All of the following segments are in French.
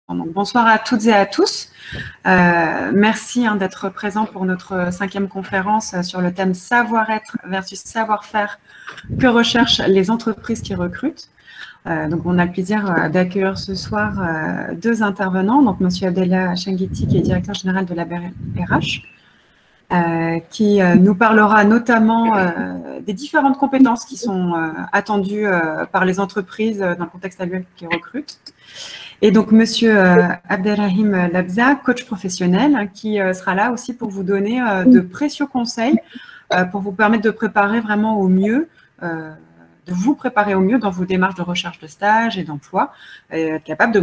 Donc, bonsoir à toutes et à tous. Merci d'être présents pour notre 5e conférence sur le thème savoir-être versus savoir-faire que recherchent les entreprises qui recrutent. Donc, on a le plaisir d'accueillir ce soir 2 intervenants. Donc, Monsieur Abdellah Chenguiti, qui est directeur général de la BRH, qui nous parlera notamment des différentes compétences qui sont attendues par les entreprises dans le contexte actuel qui recrutent. Et donc, Monsieur Abdelrahim Labza, coach professionnel, qui sera là aussi pour vous donner de précieux conseils pour vous permettre de préparer vraiment au mieux, de vous préparer au mieux dans vos démarches de recherche de stage et d'emploi, et être capable de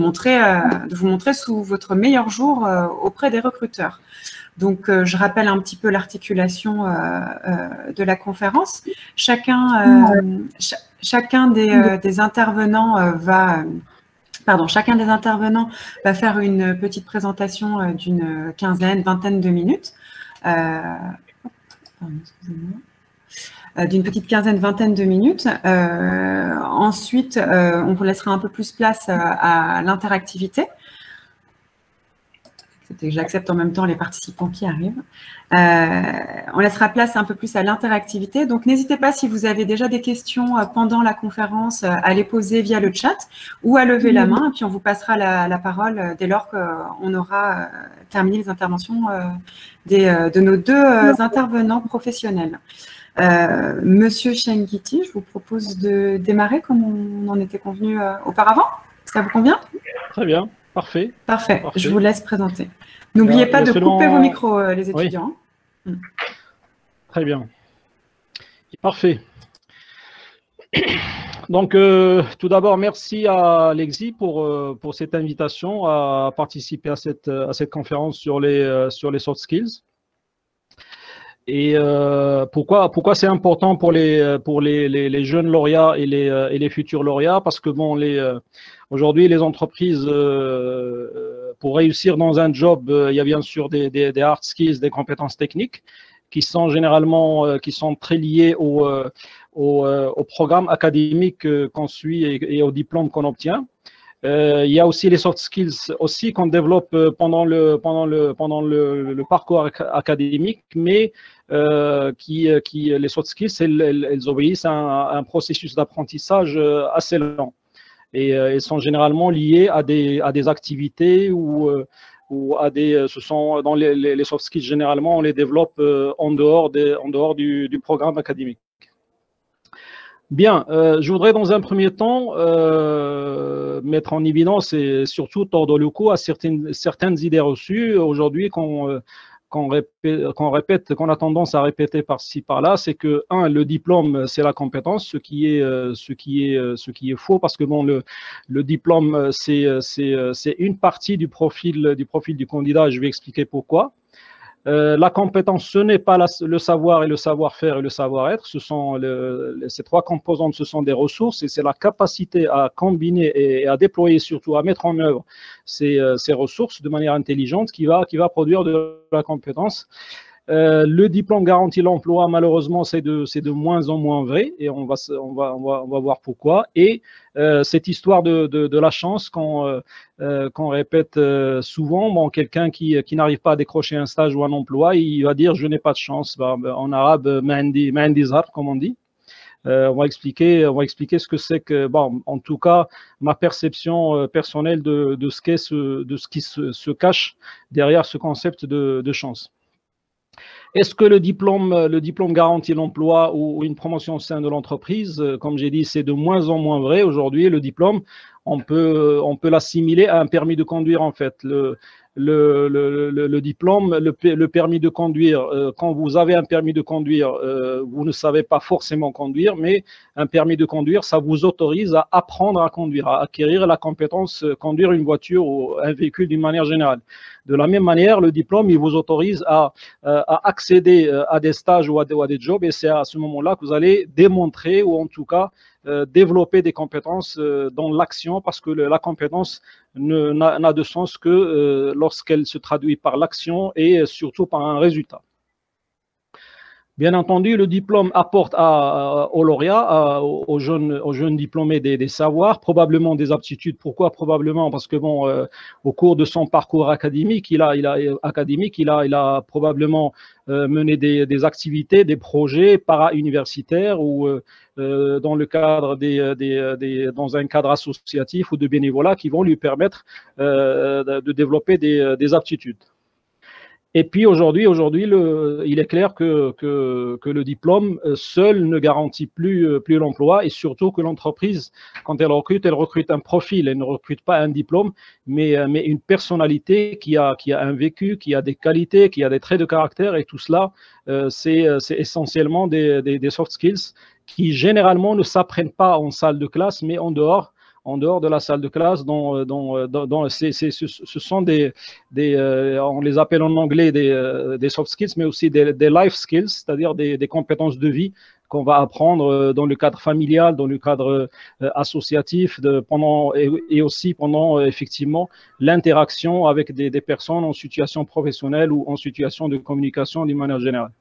vous montrer sous votre meilleur jour auprès des recruteurs. Donc, je rappelle un petit peu l'articulation de la conférence. Chacun des intervenants chacun des intervenants va faire une petite présentation d'une vingtaine de minutes. D'une petite vingtaine de minutes. Ensuite, on vous laissera un peu plus place à l'interactivité. J'accepte en même temps les participants qui arrivent. On laissera place un peu plus à l'interactivité. Donc, n'hésitez pas, si vous avez déjà des questions pendant la conférence, à les poser via le chat ou à lever la main. Et puis, on vous passera la parole dès lors qu'on aura terminé les interventions de nos 2 intervenants professionnels. Monsieur Chenguiti, je vous propose de démarrer comme on en était convenu auparavant. Ça vous convient? Très bien. Parfait. Parfait. Je vous laisse présenter. N'oubliez pas de couper vos micros, les étudiants. Oui. Très bien. Parfait. Donc, tout d'abord, merci à Lexi pour cette invitation à participer à cette conférence sur les soft skills. Et pourquoi c'est important pour les jeunes lauréats et les futurs lauréats? Parce que bon, aujourd'hui, les entreprises, pour réussir dans un job, il y a bien sûr des hard skills, des compétences techniques qui sont généralement très liées au programme académique qu'on suit et au diplôme qu'on obtient. Il y a aussi les soft skills aussi qu'on développe pendant le parcours académique, mais les soft skills, elles obéissent à un processus d'apprentissage assez lent. Et elles sont généralement liées à des activités ou à dans les soft skills, généralement, on les développe en dehors du programme académique. Bien, je voudrais dans un premier temps mettre en évidence et surtout tordre le cou à certaines idées reçues aujourd'hui qu'on a tendance à répéter par-ci par-là. C'est que le diplôme, c'est la compétence, ce qui est faux, parce que bon, le diplôme, c'est une partie du profil du candidat. Je vais expliquer pourquoi. La compétence, ce n'est pas le savoir et le savoir-faire et le savoir-être. Ces 3 composantes, ce sont des ressources, et c'est la capacité à combiner et à déployer, surtout à mettre en œuvre ces ressources de manière intelligente qui va produire de la compétence. Le diplôme garantit l'emploi, malheureusement, c'est de moins en moins vrai, et on va voir pourquoi. Et cette histoire de la chance qu'on répète souvent, bon, quelqu'un qui n'arrive pas à décrocher un stage ou un emploi, il va dire je n'ai pas de chance. En arabe, ma'andi zar, comme on dit. On va expliquer ce que c'est que, bon, en tout cas, ma perception personnelle de ce qui se cache derrière ce concept de chance. Est-ce que le diplôme garantit l'emploi ou une promotion au sein de l'entreprise? Comme j'ai dit, c'est de moins en moins vrai. Aujourd'hui, le diplôme, on peut l'assimiler à un permis de conduire, en fait. Le diplôme, le permis de conduire, quand vous avez un permis de conduire, vous ne savez pas forcément conduire, mais un permis de conduire, ça vous autorise à apprendre à conduire, à acquérir la compétence, conduire une voiture ou un véhicule d'une manière générale. De la même manière, le diplôme, il vous autorise à accéder à des stages ou à des jobs, et c'est à ce moment-là que vous allez démontrer, ou en tout cas développer des compétences dans l'action, parce que la compétence n'a de sens que lorsqu'elle se traduit par l'action et surtout par un résultat. Bien entendu, le diplôme apporte aux lauréats, aux jeunes diplômés des savoirs, probablement des aptitudes. Pourquoi probablement? Parce que bon, au cours de son parcours académique, il a probablement mené des activités, des projets para-universitaires ou dans le cadre dans un cadre associatif ou de bénévolat qui vont lui permettre de développer des aptitudes. Et puis aujourd'hui, il est clair que le diplôme seul ne garantit plus l'emploi, et surtout que l'entreprise, quand elle recrute un profil, elle ne recrute pas un diplôme, mais une personnalité qui a un vécu, qui a des qualités, qui a des traits de caractère, et tout cela, c'est essentiellement des soft skills qui généralement ne s'apprennent pas en salle de classe, mais en dehors de la salle de classe, ce sont on les appelle en anglais des soft skills, mais aussi des life skills, c'est-à-dire des compétences de vie qu'on va apprendre dans le cadre familial, dans le cadre associatif, et aussi pendant effectivement l'interaction avec des personnes en situation professionnelle ou en situation de communication d'une manière générale.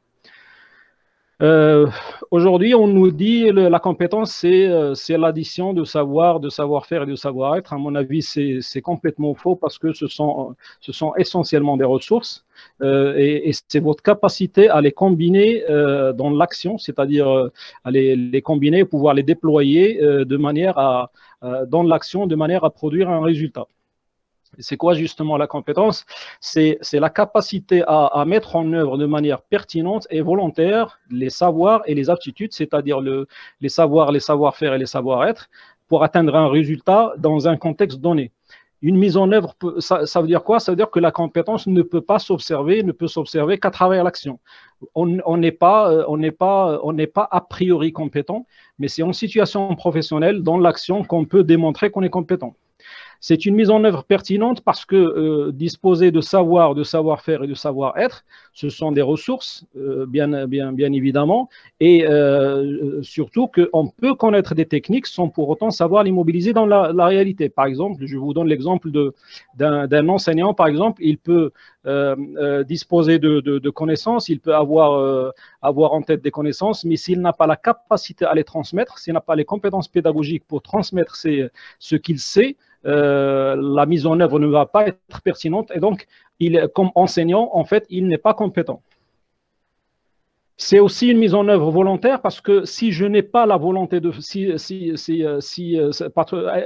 Aujourd'hui, on nous dit la compétence, c'est l'addition de savoir, de savoir-faire et de savoir-être. À mon avis, c'est complètement faux parce que ce sont essentiellement des ressources et c'est votre capacité à les combiner dans l'action, c'est-à-dire à les combiner, pouvoir les déployer dans l'action de manière à produire un résultat. C'est quoi justement la compétence? C'est la capacité à mettre en œuvre de manière pertinente et volontaire les savoirs et les aptitudes, c'est-à-dire les savoirs, les savoir-faire et les savoir-être pour atteindre un résultat dans un contexte donné. Une mise en œuvre, ça veut dire quoi? Ça veut dire que la compétence ne peut s'observer qu'à travers l'action. On n'est pas a priori compétent, mais c'est en situation professionnelle, dans l'action, qu'on peut démontrer qu'on est compétent. C'est une mise en œuvre pertinente parce que disposer de savoir, de savoir-faire et de savoir-être, ce sont des ressources, bien évidemment, et surtout qu'on peut connaître des techniques sans pour autant savoir les mobiliser dans la réalité. Par exemple, je vous donne l'exemple d'un enseignant, par exemple, il peut disposer de connaissances, il peut avoir en tête des connaissances, mais s'il n'a pas la capacité à les transmettre, s'il n'a pas les compétences pédagogiques pour transmettre ce qu'il sait, la mise en œuvre ne va pas être pertinente et donc, comme enseignant, en fait, il n'est pas compétent. C'est aussi une mise en œuvre volontaire parce que si je n'ai pas la volonté de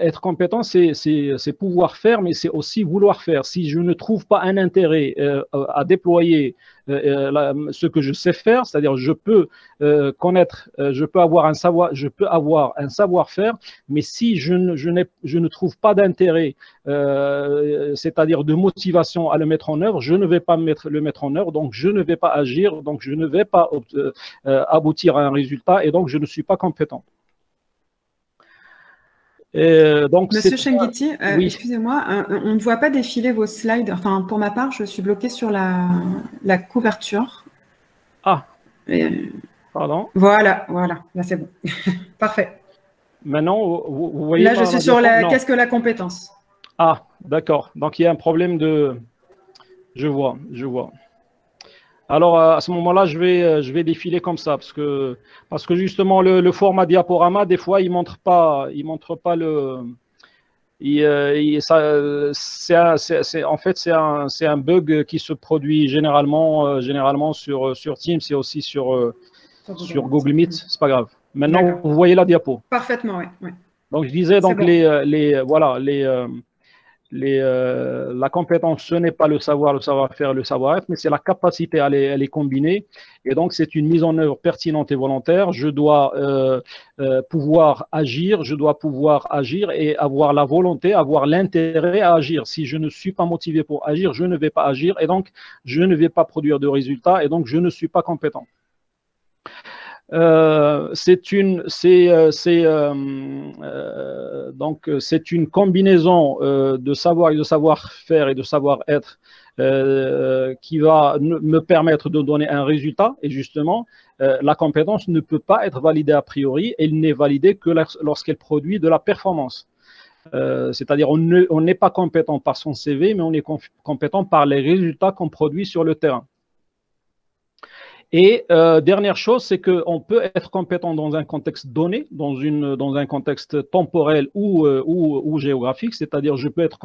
être compétent, c'est pouvoir faire, mais c'est aussi vouloir faire. Si je ne trouve pas un intérêt à déployer ce que je sais faire, c'est-à-dire je peux connaître, je peux avoir un savoir-faire, mais si je ne trouve pas d'intérêt, c'est-à-dire de motivation à le mettre en œuvre, je ne vais pas le mettre en œuvre, donc je ne vais pas agir, donc je ne vais pas aboutir à un résultat et donc je ne suis pas compétent. Donc, Monsieur Chenguiti, oui. Excusez-moi, on ne voit pas défiler vos slides. Enfin, pour ma part, je suis bloquée sur la couverture. Ah, pardon. Voilà, là c'est bon. Parfait. Maintenant, vous voyez. Là, je suis sur qu'est-ce que la compétence? Ah, d'accord. Donc, il y a un problème de... Je vois. Alors, à ce moment-là, je vais défiler comme ça parce que justement, le format diaporama, des fois, il montre pas le... en fait, c'est un bug qui se produit généralement sur Teams et aussi sur Google Meet. C'est pas grave. Maintenant, vous voyez la diapo. Parfaitement, oui. Donc, je disais, donc, la compétence, ce n'est pas le savoir, le savoir-faire, le savoir-être, mais c'est la capacité à les combiner. Et donc, c'est une mise en œuvre pertinente et volontaire. Je dois pouvoir agir et avoir la volonté, avoir l'intérêt à agir. Si je ne suis pas motivé pour agir, je ne vais pas agir et donc je ne vais pas produire de résultats et donc je ne suis pas compétent. C'est une combinaison de savoir et de savoir-faire et de savoir-être qui va me permettre de donner un résultat. Et justement, la compétence ne peut pas être validée a priori, elle n'est validée que lorsqu'elle produit de la performance. C'est-à-dire on n'est pas compétent par son CV, mais on est compétent par les résultats qu'on produit sur le terrain. Et dernière chose, c'est qu'on peut être compétent dans un contexte donné, dans un contexte temporel ou géographique, c'est-à-dire je peux être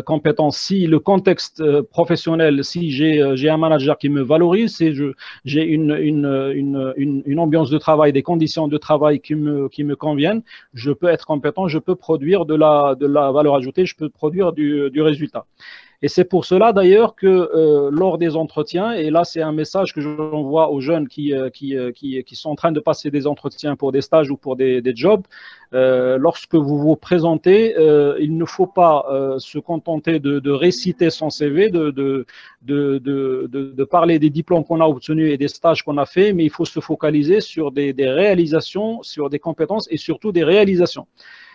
compétent si le contexte professionnel, si j'ai un manager qui me valorise, si j'ai une ambiance de travail, des conditions de travail qui me conviennent, je peux être compétent, je peux produire de la valeur ajoutée, je peux produire du résultat. Et c'est pour cela d'ailleurs que lors des entretiens, et là c'est un message que j'envoie aux jeunes qui sont en train de passer des entretiens pour des stages ou pour des jobs, lorsque vous vous présentez, il ne faut pas se contenter de réciter son CV, de parler des diplômes qu'on a obtenus et des stages qu'on a fait, mais il faut se focaliser sur des réalisations, sur des compétences et surtout des réalisations.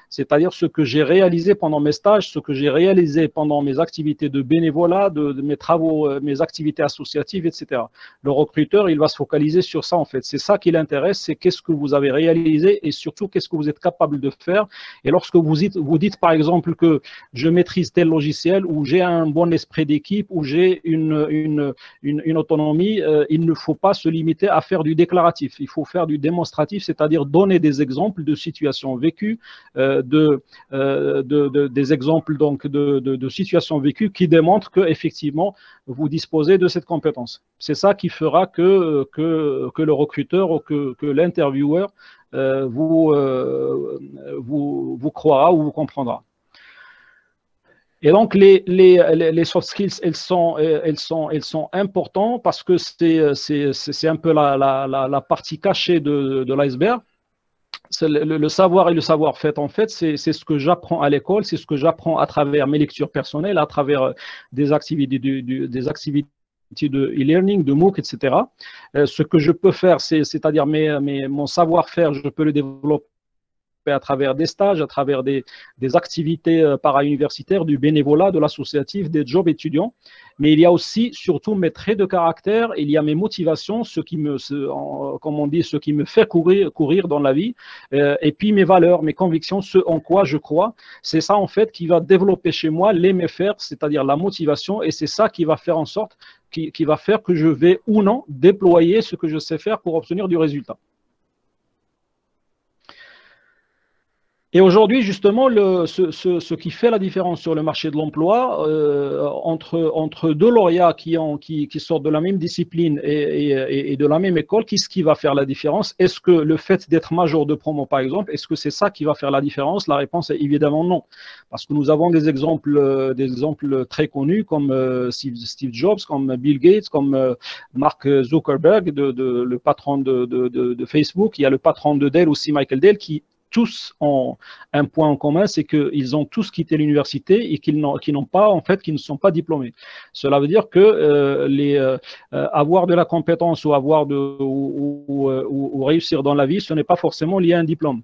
C'est-à-dire ce que j'ai réalisé pendant mes stages, ce que j'ai réalisé pendant mes activités de bénévolat, de mes travaux, mes activités associatives, etc. Le recruteur, il va se focaliser sur ça en fait. C'est ça qui l'intéresse, c'est qu'est-ce que vous avez réalisé et surtout qu'est-ce que vous êtes capable de faire. Et lorsque vous dites par exemple que je maîtrise tel logiciel ou j'ai un bon esprit d'équipe ou j'ai une autonomie, il ne faut pas se limiter à faire du déclaratif. Il faut faire du démonstratif, c'est-à-dire donner des exemples de situations vécues, des exemples donc de situations vécues qui démontrent que effectivement vous disposez de cette compétence. C'est ça qui fera que le recruteur ou que l'intervieweur vous croira ou vous comprendra. Et donc les soft skills, elles sont importantes parce que c'est un peu la partie cachée de l'iceberg. Le savoir et le savoir-faire, en fait, c'est ce que j'apprends à l'école, c'est ce que j'apprends à travers mes lectures personnelles, à travers des activités de e-learning, de MOOC, etc. Ce que je peux faire, c'est-à-dire mon savoir-faire, je peux le développer à travers des stages, à travers des activités para-universitaires, du bénévolat, de l'associatif, des jobs étudiants. Mais il y a aussi, surtout, mes traits de caractère, il y a mes motivations, comme on dit, ce qui me fait courir dans la vie, et puis mes valeurs, mes convictions, ce en quoi je crois. C'est ça, en fait, qui va développer chez moi l'aimer faire, c'est-à-dire la motivation, et c'est ça qui va faire en sorte, qui va faire que je vais ou non déployer ce que je sais faire pour obtenir du résultat. Et aujourd'hui, justement, ce qui fait la différence sur le marché de l'emploi entre deux lauréats qui sortent de la même discipline et de la même école, qu'est-ce qui va faire la différence? Est-ce que le fait d'être major de promo, par exemple, est-ce que c'est ça qui va faire la différence? La réponse est évidemment non. Parce que nous avons des exemples très connus comme Steve Jobs, comme Bill Gates, comme Mark Zuckerberg, le patron de Facebook. Il y a le patron de Dell aussi, Michael Dell, qui tous ont un point en commun, c'est qu'ils ont tous quitté l'université et qu'ils ne sont pas diplômés. Cela veut dire que avoir de la compétence ou réussir dans la vie, ce n'est pas forcément lié à un diplôme.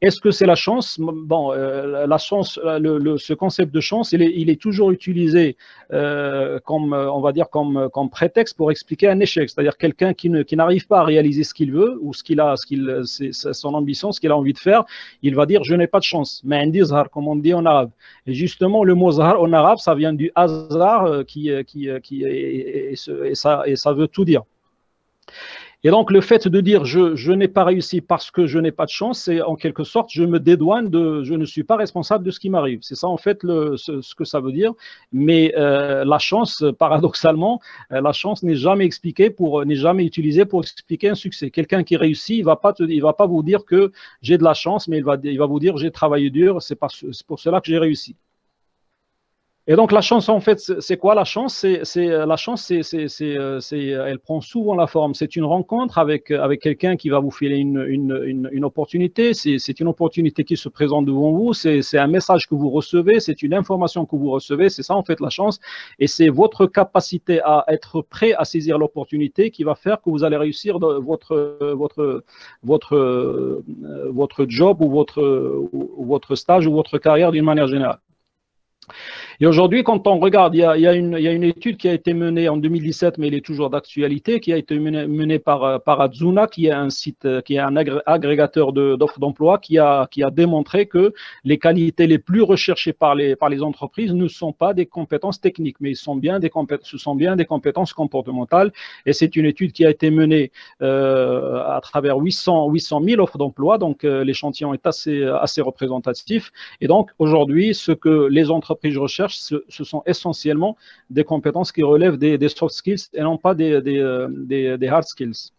Est-ce que c'est la chance? Bon, la chance, ce concept de chance, il est toujours utilisé on va dire comme prétexte pour expliquer un échec, c'est-à-dire quelqu'un qui n'arrive pas à réaliser ce qu'il veut ou c'est son ambition, ce qu'il a envie de faire, il va dire je n'ai pas de chance. Mais un zahar, comme on dit en arabe. Et justement, le mot zahar en arabe, ça vient du hasard et ça veut tout dire. Et donc, le fait de dire je n'ai pas réussi parce que je n'ai pas de chance, c'est en quelque sorte, je me dédouane je ne suis pas responsable de ce qui m'arrive. C'est ça, en fait, ce que ça veut dire. Mais la chance, paradoxalement, la chance n'est jamais utilisée pour expliquer un succès. Quelqu'un qui réussit, il va pas vous dire que j'ai de la chance, mais il va vous dire j'ai travaillé dur, c'est pour cela que j'ai réussi. Et donc la chance, en fait, c'est quoi la chance? Elle prend souvent la forme. C'est une rencontre avec quelqu'un qui va vous filer une opportunité. C'est une opportunité qui se présente devant vous. C'est un message que vous recevez. C'est une information que vous recevez. C'est ça en fait la chance. Et c'est votre capacité à être prêt à saisir l'opportunité qui va faire que vous allez réussir votre job ou votre stage ou votre carrière d'une manière générale. Et aujourd'hui, quand on regarde, il y a une étude qui a été menée en 2017, mais elle est toujours d'actualité, qui a été menée par Adzuna, qui est un site, qui est un agrégateur d'offres d'emploi, qui a démontré que les qualités les plus recherchées par les entreprises ne sont pas des compétences techniques, mais ce sont bien des compétences comportementales. Et c'est une étude qui a été menée à travers 800 000 offres d'emploi, donc l'échantillon est assez représentatif. Et donc, aujourd'hui, ce que les entreprises recherchent, ce sont essentiellement des compétences qui relèvent des soft skills et non pas des hard skills.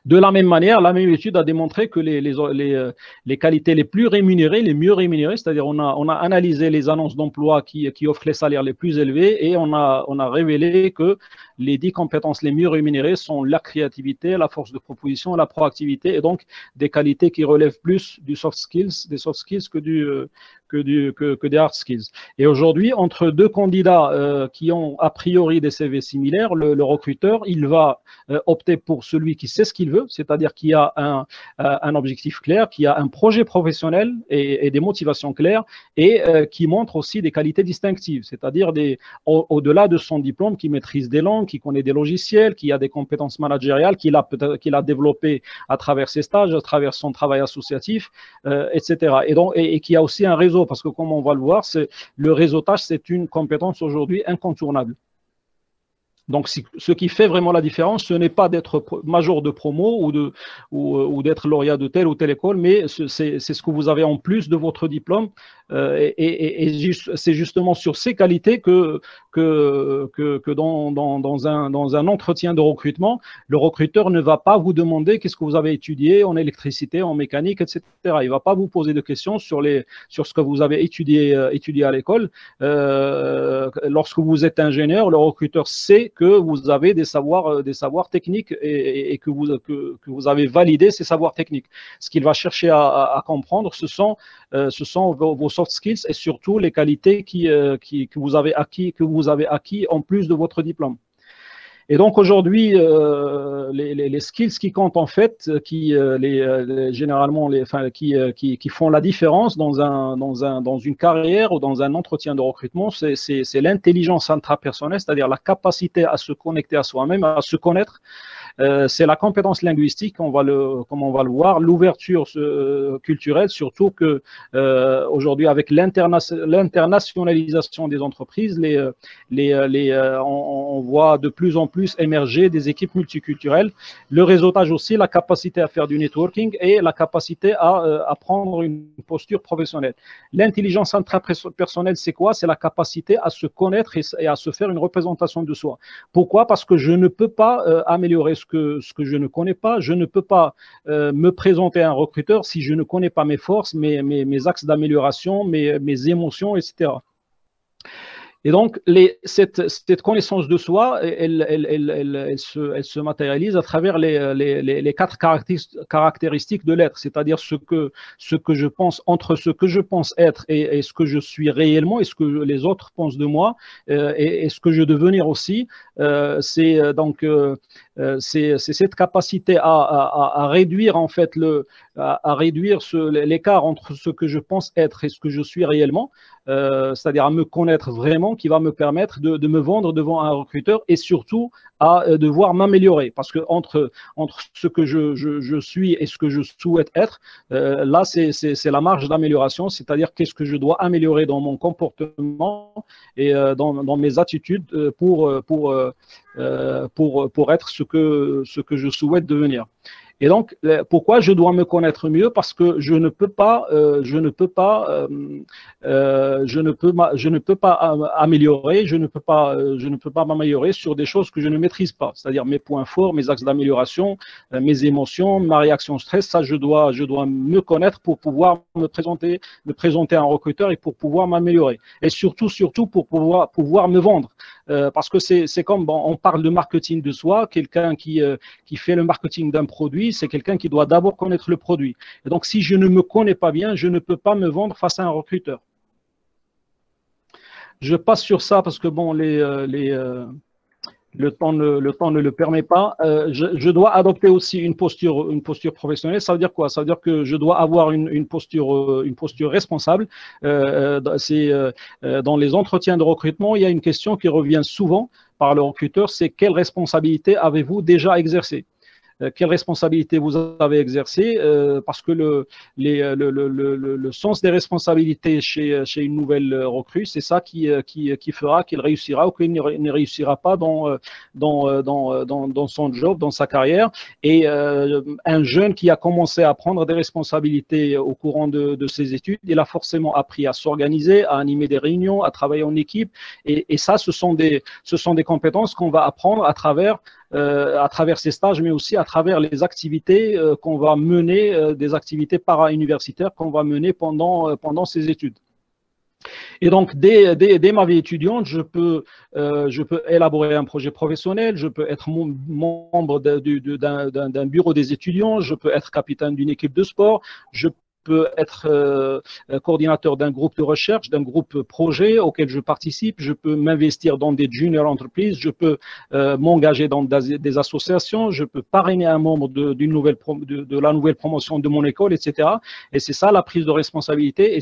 De la même manière, la même étude a démontré que les qualités les plus rémunérées, les mieux rémunérées, c'est-à-dire on a analysé les annonces d'emploi qui offrent les salaires les plus élevés et on a révélé que les 10 compétences les mieux rémunérées sont la créativité, la force de proposition, la proactivité et donc des qualités qui relèvent plus des soft skills que des hard skills. Et aujourd'hui, entre deux candidats qui ont a priori des CV similaires, le recruteur, il va opter pour celui qui sait ce qu'il veut, c'est-à-dire qui a un objectif clair, qui a un projet professionnel et des motivations claires et qui montre aussi des qualités distinctives, c'est-à-dire au-delà de son diplôme, qui maîtrise des langues, qui connaît des logiciels, qui a des compétences managériales, qu'il a développées à travers ses stages, à travers son travail associatif, etc. Et qui a aussi un réseau, parce que comme on va le voir, le réseautage, c'est une compétence aujourd'hui incontournable. Donc, ce qui fait vraiment la différence, ce n'est pas d'être major de promo ou d'être lauréat de telle ou telle école, mais c'est ce que vous avez en plus de votre diplôme. Et c'est justement sur ces qualités que dans un entretien de recrutement, le recruteur ne va pas vous demander qu'est-ce que vous avez étudié en électricité, en mécanique, etc. Il ne va pas vous poser de questions sur ce que vous avez étudié à l'école. Lorsque vous êtes ingénieur, le recruteur sait que vous avez des savoirs techniques et que vous avez validé ces savoirs techniques. Ce qu'il va chercher à comprendre, ce sont vos soft skills et surtout les qualités que vous avez acquis en plus de votre diplôme. Et donc aujourd'hui, les skills qui comptent en fait, généralement, qui font la différence dans une carrière ou dans un entretien de recrutement, c'est l'intelligence intrapersonnelle, c'est-à-dire la capacité à se connecter à soi-même, à se connaître. C'est la compétence linguistique, comme on va le voir, l'ouverture culturelle, surtout que aujourd'hui avec l'internationalisation des entreprises, on voit de plus en plus émerger des équipes multiculturelles. Le réseautage aussi, la capacité à faire du networking et la capacité à prendre une posture professionnelle. L'intelligence intrapersonnelle, c'est quoi? C'est la capacité à se connaître et à se faire une représentation de soi. Pourquoi? Parce que je ne peux pas améliorer ce que je ne connais pas. Je ne peux pas me présenter à un recruteur si je ne connais pas mes forces, mes axes d'amélioration, mes émotions, etc. Et donc, cette connaissance de soi, elle se matérialise à travers les 4 caractéristiques de l'être, c'est-à-dire ce que je pense, entre ce que je pense être et ce que je suis réellement, et ce que les autres pensent de moi, et ce que je veux devenir aussi. C'est cette capacité à réduire en fait à réduire l'écart entre ce que je pense être et ce que je suis réellement, c'est-à-dire à me connaître vraiment, qui va me permettre de me vendre devant un recruteur et surtout à devoir m'améliorer, parce que entre ce que je suis et ce que je souhaite être, là c'est la marge d'amélioration, c'est-à-dire qu'est-ce que je dois améliorer dans mon comportement et dans mes attitudes pour être ce que je souhaite devenir. Et donc, pourquoi je dois me connaître mieux? Parce que je ne peux pas améliorer, je ne peux pas m'améliorer sur des choses que je ne maîtrise pas, c'est-à-dire mes points forts, mes axes d'amélioration, mes émotions, ma réaction au stress. Ça, je dois me connaître pour pouvoir me présenter à un recruteur et pour pouvoir m'améliorer. Et surtout pour pouvoir me vendre. Parce que c'est comme, bon, on parle de marketing de soi, quelqu'un qui fait le marketing d'un produit, c'est quelqu'un qui doit d'abord connaître le produit. Et donc, si je ne me connais pas bien, je ne peux pas me vendre face à un recruteur. Je passe sur ça parce que, bon, le temps ne le permet pas. Je dois adopter aussi une posture professionnelle. Ça veut dire quoi? Ça veut dire que je dois avoir une posture responsable. Dans les entretiens de recrutement, il y a une question qui revient souvent par le recruteur, c'est quelle responsabilité avez-vous déjà exercée? Quelle responsabilité vous avez exercée, parce que le sens des responsabilités chez une nouvelle recrue, c'est ça qui fera qu'il réussira ou qu'il ne réussira pas dans son job, dans sa carrière. Et un jeune qui a commencé à prendre des responsabilités au courant de ses études, il a forcément appris à s'organiser, à animer des réunions, à travailler en équipe. Et ça, ce sont des compétences qu'on va apprendre à travers ces stages, mais aussi à travers les activités qu'on va mener, des activités para-universitaires qu'on va mener pendant ces études. Et donc, dès ma vie étudiante, je peux élaborer un projet professionnel, je peux être membre d'un bureau des étudiants, je peux être capitaine d'une équipe de sport, je peux être coordinateur d'un groupe de recherche, d'un groupe projet auquel je participe, je peux m'investir dans des junior entreprises, je peux m'engager dans des associations, je peux parrainer un membre de la nouvelle promotion de mon école, etc. Et c'est ça la prise de responsabilité.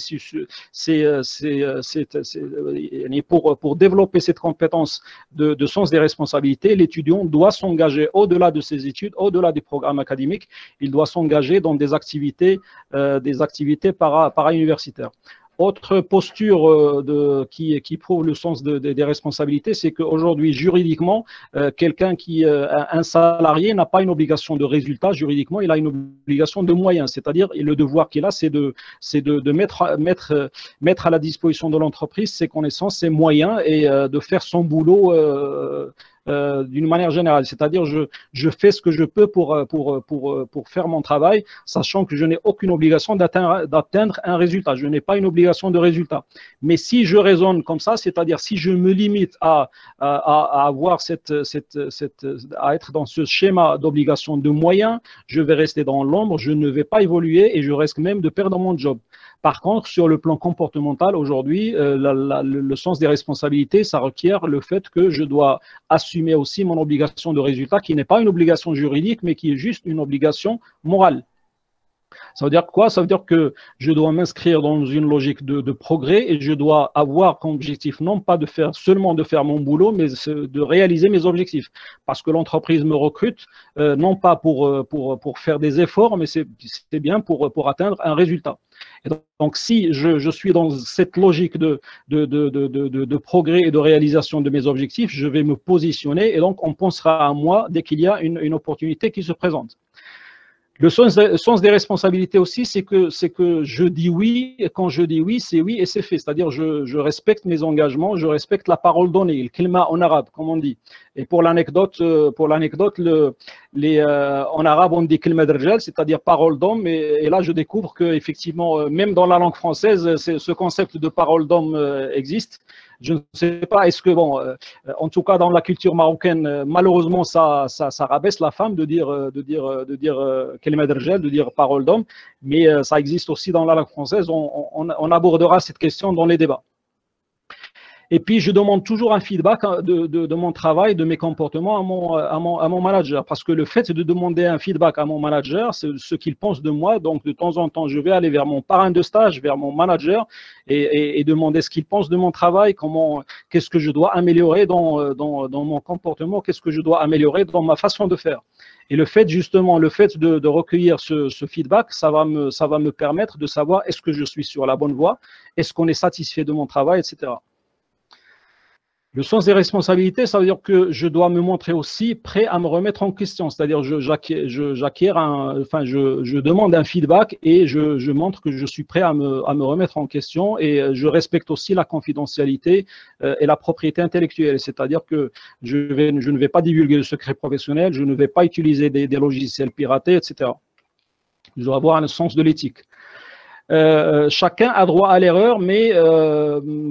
Et pour développer cette compétence de sens des responsabilités, l'étudiant doit s'engager au-delà de ses études, au-delà des programmes académiques, il doit s'engager dans des activités para-universitaires. Autre posture qui prouve le sens des responsabilités, c'est qu'aujourd'hui, juridiquement, un salarié n'a pas une obligation de résultat juridiquement, il a une obligation de moyens, c'est-à-dire le devoir qu'il a, c'est de mettre à la disposition de l'entreprise ses connaissances, ses moyens et de faire son boulot d'une manière générale, c'est-à-dire je fais ce que je peux pour faire mon travail, sachant que je n'ai aucune obligation d'atteindre un résultat. Je n'ai pas une obligation de résultat. Mais si je raisonne comme ça, c'est-à-dire si je me limite à avoir à être dans ce schéma d'obligation de moyens, je vais rester dans l'ombre, je ne vais pas évoluer et je risque même de perdre mon job. Par contre, sur le plan comportemental, aujourd'hui, le sens des responsabilités, ça requiert le fait que je dois assumer aussi mon obligation de résultat, qui n'est pas une obligation juridique, mais qui est juste une obligation morale. Ça veut dire quoi? Ça veut dire que je dois m'inscrire dans une logique de progrès et je dois avoir comme objectif non pas seulement de faire mon boulot, mais de réaliser mes objectifs. Parce que l'entreprise me recrute, non pas pour faire des efforts, mais c'est bien pour atteindre un résultat. Et donc, si je suis dans cette logique de progrès et de réalisation de mes objectifs, je vais me positionner et donc on pensera à moi dès qu'il y a une opportunité qui se présente. Le sens des responsabilités aussi, c'est que je dis oui, et quand je dis oui, c'est oui et c'est fait. C'est-à-dire, je respecte mes engagements, je respecte la parole donnée, le kalima en arabe, comme on dit. Et pour l'anecdote, en arabe, on dit kalima d'rijal, c'est-à-dire parole d'homme. Et là, je découvre qu'effectivement, même dans la langue française, ce concept de parole d'homme existe. Je ne sais pas, est-ce que, en tout cas dans la culture marocaine, malheureusement, ça rabaisse la femme de dire kalima d'rijal, de dire parole d'homme, mais ça existe aussi dans la langue française. On abordera cette question dans les débats. Et puis, je demande toujours un feedback de mon travail, de mes comportements à mon manager. Parce que le fait de demander un feedback à mon manager, c'est ce qu'il pense de moi. Donc, de temps en temps, je vais aller vers mon parrain de stage, vers mon manager et demander ce qu'il pense de mon travail, qu'est-ce que je dois améliorer dans mon comportement, qu'est-ce que je dois améliorer dans ma façon de faire. Et le fait de recueillir ce feedback, ça va me permettre de savoir est-ce que je suis sur la bonne voie, est-ce qu'on est satisfait de mon travail, etc. Le sens des responsabilités, ça veut dire que je dois me montrer aussi prêt à me remettre en question. C'est-à-dire je demande un feedback et je montre que je suis prêt à me remettre en question et je respecte aussi la confidentialité et la propriété intellectuelle. C'est-à-dire que je ne vais pas divulguer le secret professionnel, je ne vais pas utiliser des logiciels piratés, etc. Je dois avoir un sens de l'éthique. Chacun a droit à l'erreur, mais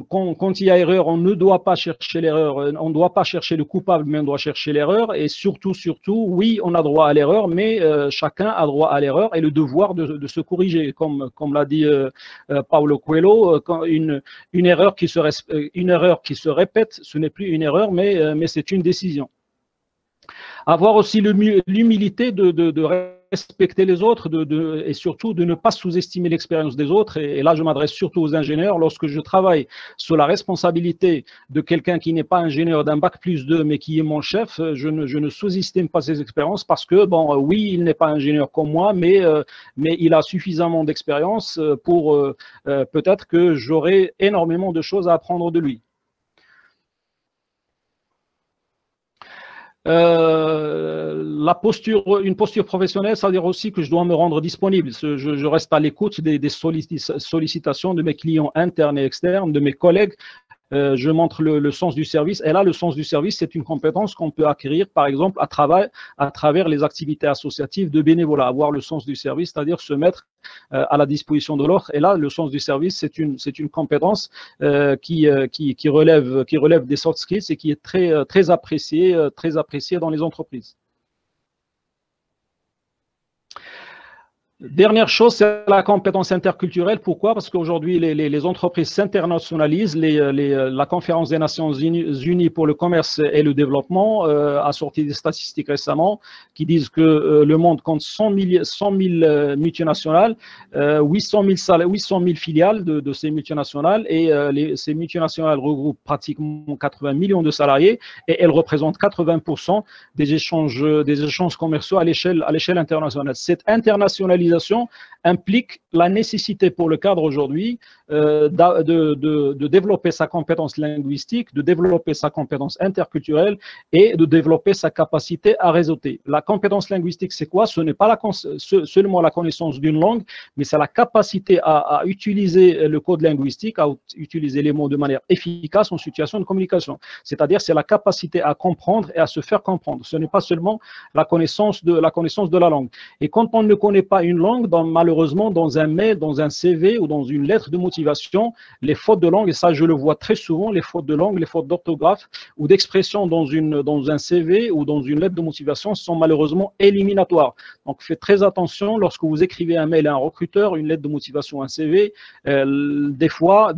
quand il y a erreur, on ne doit pas chercher l'erreur, on ne doit pas chercher le coupable, mais on doit chercher l'erreur. Et surtout, oui, on a droit à l'erreur, mais chacun a droit à l'erreur et le devoir de se corriger. Comme l'a dit Paulo Coelho, quand une erreur qui se répète, ce n'est plus une erreur, mais c'est une décision. Avoir aussi l'humilité de respecter les autres et surtout de ne pas sous-estimer l'expérience des autres. Et là, je m'adresse surtout aux ingénieurs. Lorsque je travaille sous la responsabilité de quelqu'un qui n'est pas ingénieur d'un bac+2, mais qui est mon chef, je ne sous-estime pas ses expériences parce que, bon, oui, il n'est pas ingénieur comme moi, mais il a suffisamment d'expérience pour peut-être que j'aurai énormément de choses à apprendre de lui. Une posture professionnelle, ça veut dire aussi que je dois me rendre disponible. Je reste à l'écoute des sollicitations de mes clients internes et externes, de mes collègues. Je montre le sens du service. Et là, le sens du service, c'est une compétence qu'on peut acquérir, par exemple, à travers les activités associatives de bénévolat. Avoir le sens du service, c'est-à-dire se mettre à la disposition de l'autre. Et là, le sens du service, c'est une compétence qui relève des soft skills et qui est très appréciée dans les entreprises. Dernière chose, c'est la compétence interculturelle. Pourquoi? Parce qu'aujourd'hui, les entreprises s'internationalisent. La Conférence des Nations Unies pour le commerce et le développement a sorti des statistiques récemment qui disent que le monde compte 100 000 multinationales, 800 000 filiales de ces multinationales, et ces multinationales regroupent pratiquement 80 millions de salariés et elles représentent 80% des échanges commerciaux à l'échelle internationale. Cette internationalisation implique la nécessité pour le cadre aujourd'hui de développer sa compétence linguistique, de développer sa compétence interculturelle et de développer sa capacité à réseauter. La compétence linguistique, c'est quoi? Ce n'est pas seulement la connaissance d'une langue, mais c'est la capacité à utiliser le code linguistique, à utiliser les mots de manière efficace en situation de communication. C'est-à-dire, c'est la capacité à comprendre et à se faire comprendre. Ce n'est pas seulement la connaissance de la langue. Et quand on ne connaît pas une langue, malheureusement, dans un mail, dans un CV ou dans une lettre de motivation, les fautes de langue, et ça je le vois très souvent, les fautes de langue, les fautes d'orthographe ou d'expression dans un CV ou dans une lettre de motivation sont malheureusement éliminatoires. Donc faites très attention lorsque vous écrivez un mail à un recruteur, une lettre de motivation, un CV, des fois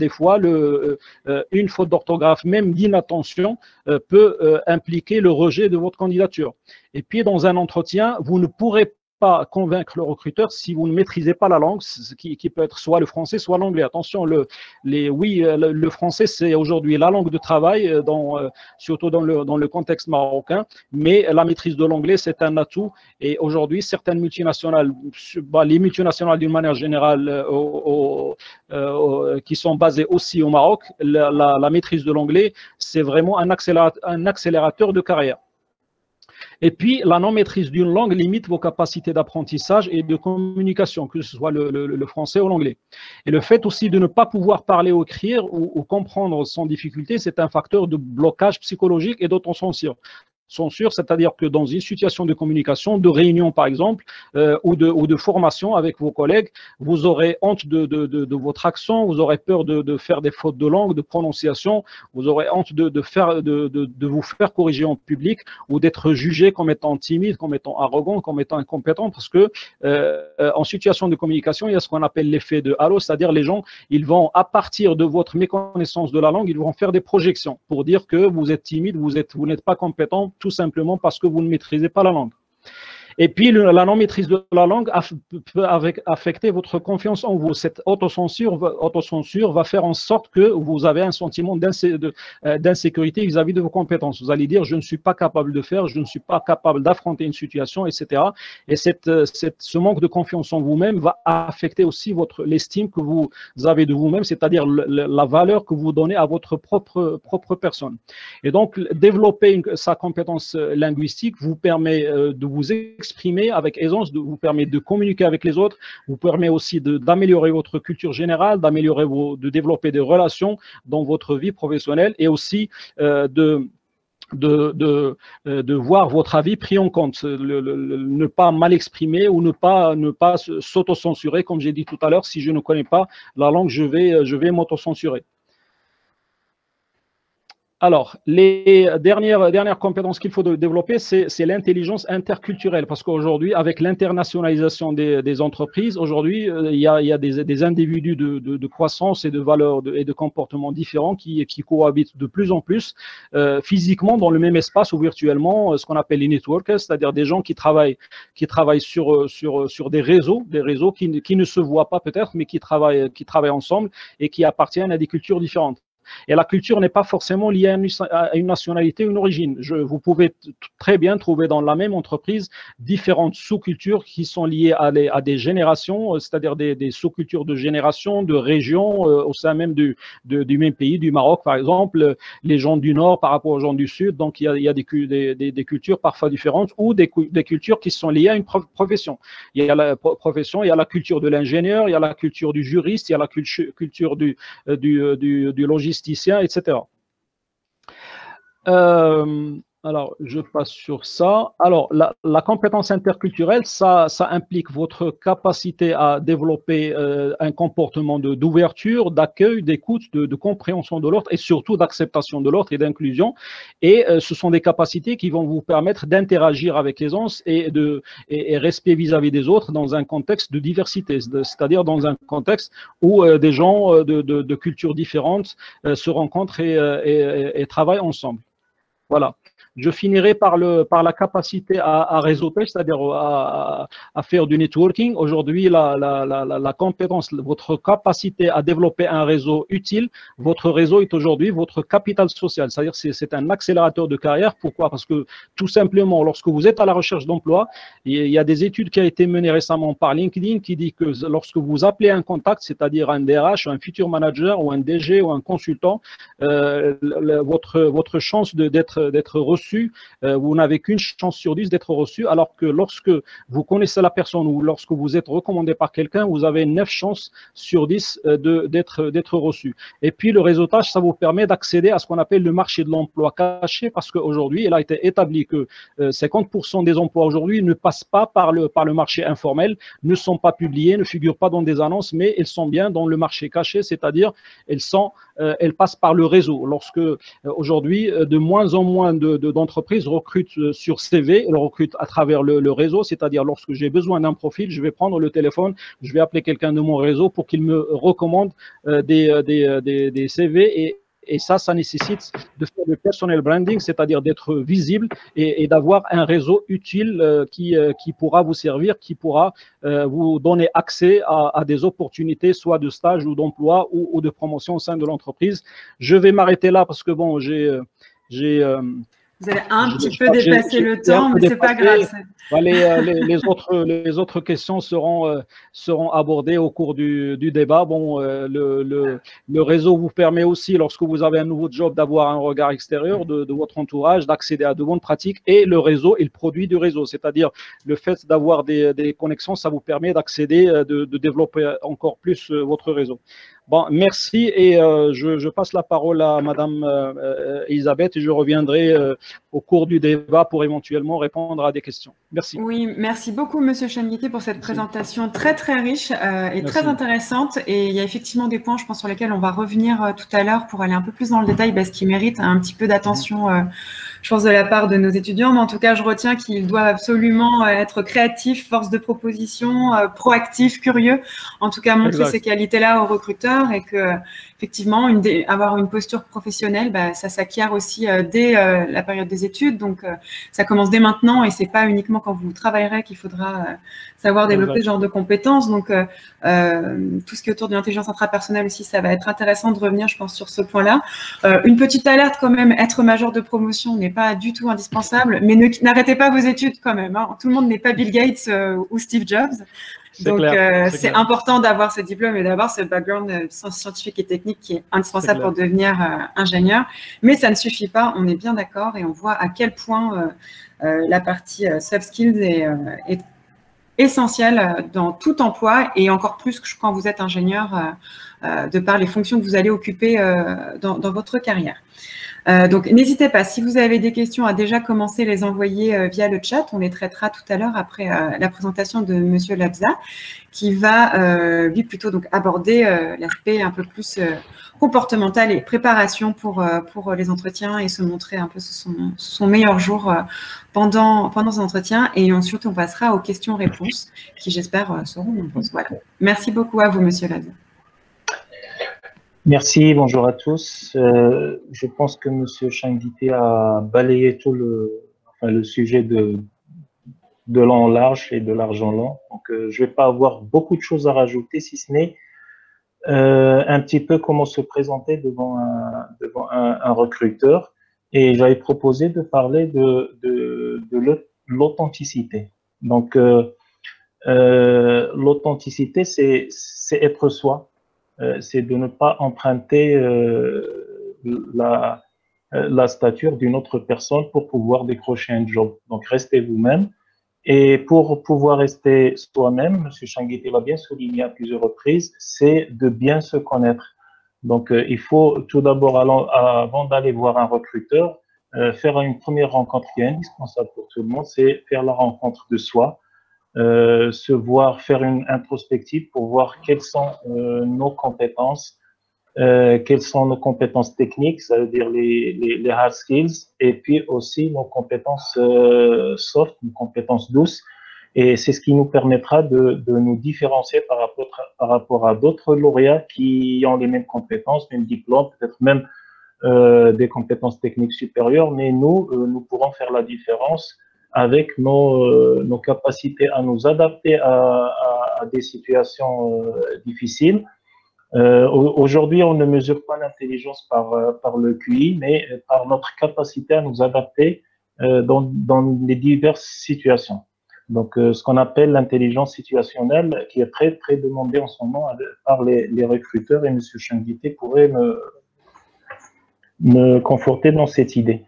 une faute d'orthographe, même d'inattention, peut impliquer le rejet de votre candidature. Et puis dans un entretien, vous ne pourrez pas convaincre le recruteur si vous ne maîtrisez pas la langue, qui peut être soit le français, soit l'anglais. Attention, le français, c'est aujourd'hui la langue de travail, surtout dans le contexte marocain, mais la maîtrise de l'anglais, c'est un atout. Et aujourd'hui, certaines multinationales, les multinationales d'une manière générale, qui sont basées aussi au Maroc, la maîtrise de l'anglais, c'est vraiment un accélérateur de carrière. Et puis, la non-maîtrise d'une langue limite vos capacités d'apprentissage et de communication, que ce soit le français ou l'anglais. Et le fait aussi de ne pas pouvoir parler ou écrire ou comprendre sans difficulté, c'est un facteur de blocage psychologique et d'autocensure. Censure, c'est-à-dire que dans une situation de communication, de réunion par exemple, ou de formation avec vos collègues, vous aurez honte de votre accent, vous aurez peur de faire des fautes de langue, de prononciation, vous aurez honte de vous faire corriger en public ou d'être jugé comme étant timide, comme étant arrogant, comme étant incompétent, parce que en situation de communication, il y a ce qu'on appelle l'effet de halo, c'est-à-dire les gens, ils vont, à partir de votre méconnaissance de la langue, ils vont faire des projections pour dire que vous êtes timide, vous n'êtes pas compétent, tout simplement parce que vous ne maîtrisez pas la langue. Et puis, la non-maîtrise de la langue peut affecter votre confiance en vous. Cette autocensure va faire en sorte que vous avez un sentiment d'insécurité vis-à-vis de vos compétences. Vous allez dire, je ne suis pas capable de faire, je ne suis pas capable d'affronter une situation, etc. Et ce manque de confiance en vous-même va affecter aussi l'estime que vous avez de vous-même, c'est-à-dire la valeur que vous donnez à votre propre personne. Et donc, développer sa compétence linguistique vous permet de vous exprimer avec aisance, vous permet de communiquer avec les autres, vous permet aussi d'améliorer votre culture générale, de développer des relations dans votre vie professionnelle et aussi de voir votre avis pris en compte, ne pas mal exprimer ou ne pas s'autocensurer, comme j'ai dit tout à l'heure. Si je ne connais pas la langue, je vais m'autocensurer. Alors, les dernières compétences qu'il faut développer, c'est l'intelligence interculturelle, parce qu'aujourd'hui, avec l'internationalisation des entreprises, aujourd'hui, il y a des individus de croissance et de valeurs et de comportements différents qui cohabitent de plus en plus physiquement dans le même espace ou virtuellement, ce qu'on appelle les networkers, c'est-à-dire des gens qui travaillent sur des réseaux qui ne se voient pas peut-être, mais qui travaillent ensemble et qui appartiennent à des cultures différentes. Et la culture n'est pas forcément liée à une nationalité ou une origine. Vous pouvez très bien trouver dans la même entreprise différentes sous-cultures qui sont liées à des générations, c'est-à-dire des sous-cultures de générations, de régions au sein même du même pays, du Maroc par exemple, les gens du Nord par rapport aux gens du Sud. Donc il y a des cultures parfois différentes ou des cultures qui sont liées à une profession. Il y a la profession, il y a la culture de l'ingénieur, il y a la culture du juriste, il y a la culture du logicien, etc. Alors, je passe sur ça. Alors, la compétence interculturelle, ça implique votre capacité à développer un comportement d'ouverture, d'accueil, d'écoute, de compréhension de l'autre et surtout d'acceptation de l'autre et d'inclusion. Et ce sont des capacités qui vont vous permettre d'interagir avec aisance et respect vis-à-vis des autres dans un contexte de diversité, c'est-à-dire dans un contexte où des gens de cultures différentes se rencontrent et travaillent ensemble. Voilà. Je finirai par la capacité à réseauter, c'est-à-dire à faire du networking. Aujourd'hui, la compétence, votre capacité à développer un réseau utile, votre réseau est aujourd'hui votre capital social. C'est-à-dire c'est un accélérateur de carrière. Pourquoi? Parce que tout simplement, lorsque vous êtes à la recherche d'emploi, il y a des études qui ont été menées récemment par LinkedIn qui dit que lorsque vous appelez un contact, c'est-à-dire un DRH, un futur manager ou un DG ou un consultant, votre chance d'être reçu, vous n'avez qu'une chance sur 10 d'être reçu, alors que lorsque vous connaissez la personne ou lorsque vous êtes recommandé par quelqu'un, vous avez 9 chances sur 10 d'être reçu. Et puis le réseautage, ça vous permet d'accéder à ce qu'on appelle le marché de l'emploi caché, parce qu'aujourd'hui, il a été établi que 50% des emplois aujourd'hui ne passent pas par le marché informel, ne sont pas publiés, ne figurent pas dans des annonces, mais elles sont bien dans le marché caché, c'est-à-dire elles passent par le réseau. Lorsque aujourd'hui, de moins en moins d'entreprises recrutent sur CV, elles recrutent à travers le réseau, c'est-à-dire lorsque j'ai besoin d'un profil, je vais prendre le téléphone, je vais appeler quelqu'un de mon réseau pour qu'il me recommande des CV et ça nécessite de faire le personal branding, c'est-à-dire d'être visible et d'avoir un réseau utile qui pourra vous servir, qui pourra vous donner accès à des opportunités, soit de stage ou d'emploi ou de promotion au sein de l'entreprise. Je vais m'arrêter là parce que bon, vous avez un petit peu dépassé le temps, mais c'est pas grave. Les autres questions seront abordées au cours du débat. Bon, le réseau vous permet aussi, lorsque vous avez un nouveau job, d'avoir un regard extérieur de votre entourage, d'accéder à de bonnes pratiques. Et le réseau est le produit du réseau, c'est-à-dire le fait d'avoir des connexions, ça vous permet d'accéder, de développer encore plus votre réseau. Bon, merci et je passe la parole à Madame Elisabeth et je reviendrai au cours du débat pour éventuellement répondre à des questions. Merci. Oui, merci beaucoup Monsieur Chenguité pour cette présentation très riche et très intéressante. Et il y a effectivement des points, je pense, sur lesquels on va revenir tout à l'heure pour aller un peu plus dans le détail, parce qu'ils méritent un petit peu d'attention, je pense, de la part de nos étudiants. Mais en tout cas, je retiens qu'ils doivent absolument être créatifs, force de proposition, proactifs, curieux. En tout cas, montrer ces qualités-là aux recruteurs et que effectivement, avoir une posture professionnelle, ça s'acquiert aussi dès la période des études. Donc, ça commence dès maintenant et c'est pas uniquement quand vous travaillerez qu'il faudra savoir développer ce genre de compétences. Donc, tout ce qui est autour de l'intelligence intrapersonnelle aussi, ça va être intéressant de revenir, je pense, sur ce point-là. Une petite alerte quand même, être major de promotion n'est pas du tout indispensable, mais n'arrêtez pas vos études quand même. Hein. Tout le monde n'est pas Bill Gates ou Steve Jobs. Donc, c'est important d'avoir ce diplôme et d'avoir ce background scientifique et technique qui est indispensable pour devenir ingénieur. Mais ça ne suffit pas, on est bien d'accord, et on voit à quel point la partie soft skills est essentielle dans tout emploi, et encore plus quand vous êtes ingénieur de par les fonctions que vous allez occuper dans votre carrière. Donc, n'hésitez pas, si vous avez des questions, à déjà commencer à les envoyer via le chat. On les traitera tout à l'heure après la présentation de Monsieur Labza, qui va, lui, plutôt donc, aborder l'aspect un peu plus comportemental et préparation pour les entretiens et se montrer un peu son meilleur jour pendant ces entretiens. Et ensuite, on passera aux questions-réponses qui, j'espère, seront nombreuses. Voilà. Merci beaucoup à vous, Monsieur Labza. Merci, bonjour à tous. Je pense que Monsieur Changité a balayé tout le sujet de long en large et de large en long. Donc, je vais pas avoir beaucoup de choses à rajouter, si ce n'est un petit peu comment se présenter devant un recruteur. Et j'avais proposé de parler de l'authenticité. Donc, l'authenticité, c'est être soi. C'est de ne pas emprunter la stature d'une autre personne pour pouvoir décrocher un job. Donc, restez vous-même. Et pour pouvoir rester soi-même, M. Changité l'a bien souligné à plusieurs reprises, c'est de bien se connaître. Donc, il faut tout d'abord, avant d'aller voir un recruteur, faire une première rencontre qui est indispensable pour tout le monde, c'est faire la rencontre de soi. Se voir, faire une introspective pour voir quelles sont nos compétences, quelles sont nos compétences techniques, ça veut dire les hard skills, et puis aussi nos compétences soft, nos compétences douces. Et c'est ce qui nous permettra de nous différencier par rapport à d'autres lauréats qui ont les mêmes compétences, mêmes diplômes, peut-être même des compétences techniques supérieures, mais nous pourrons faire la différence avec nos capacités à nous adapter à des situations difficiles. Aujourd'hui, on ne mesure pas l'intelligence par le QI, mais par notre capacité à nous adapter dans les diverses situations. Donc, ce qu'on appelle l'intelligence situationnelle, qui est très, très demandée en ce moment par les recruteurs, et M. Changité pourrait me conforter dans cette idée.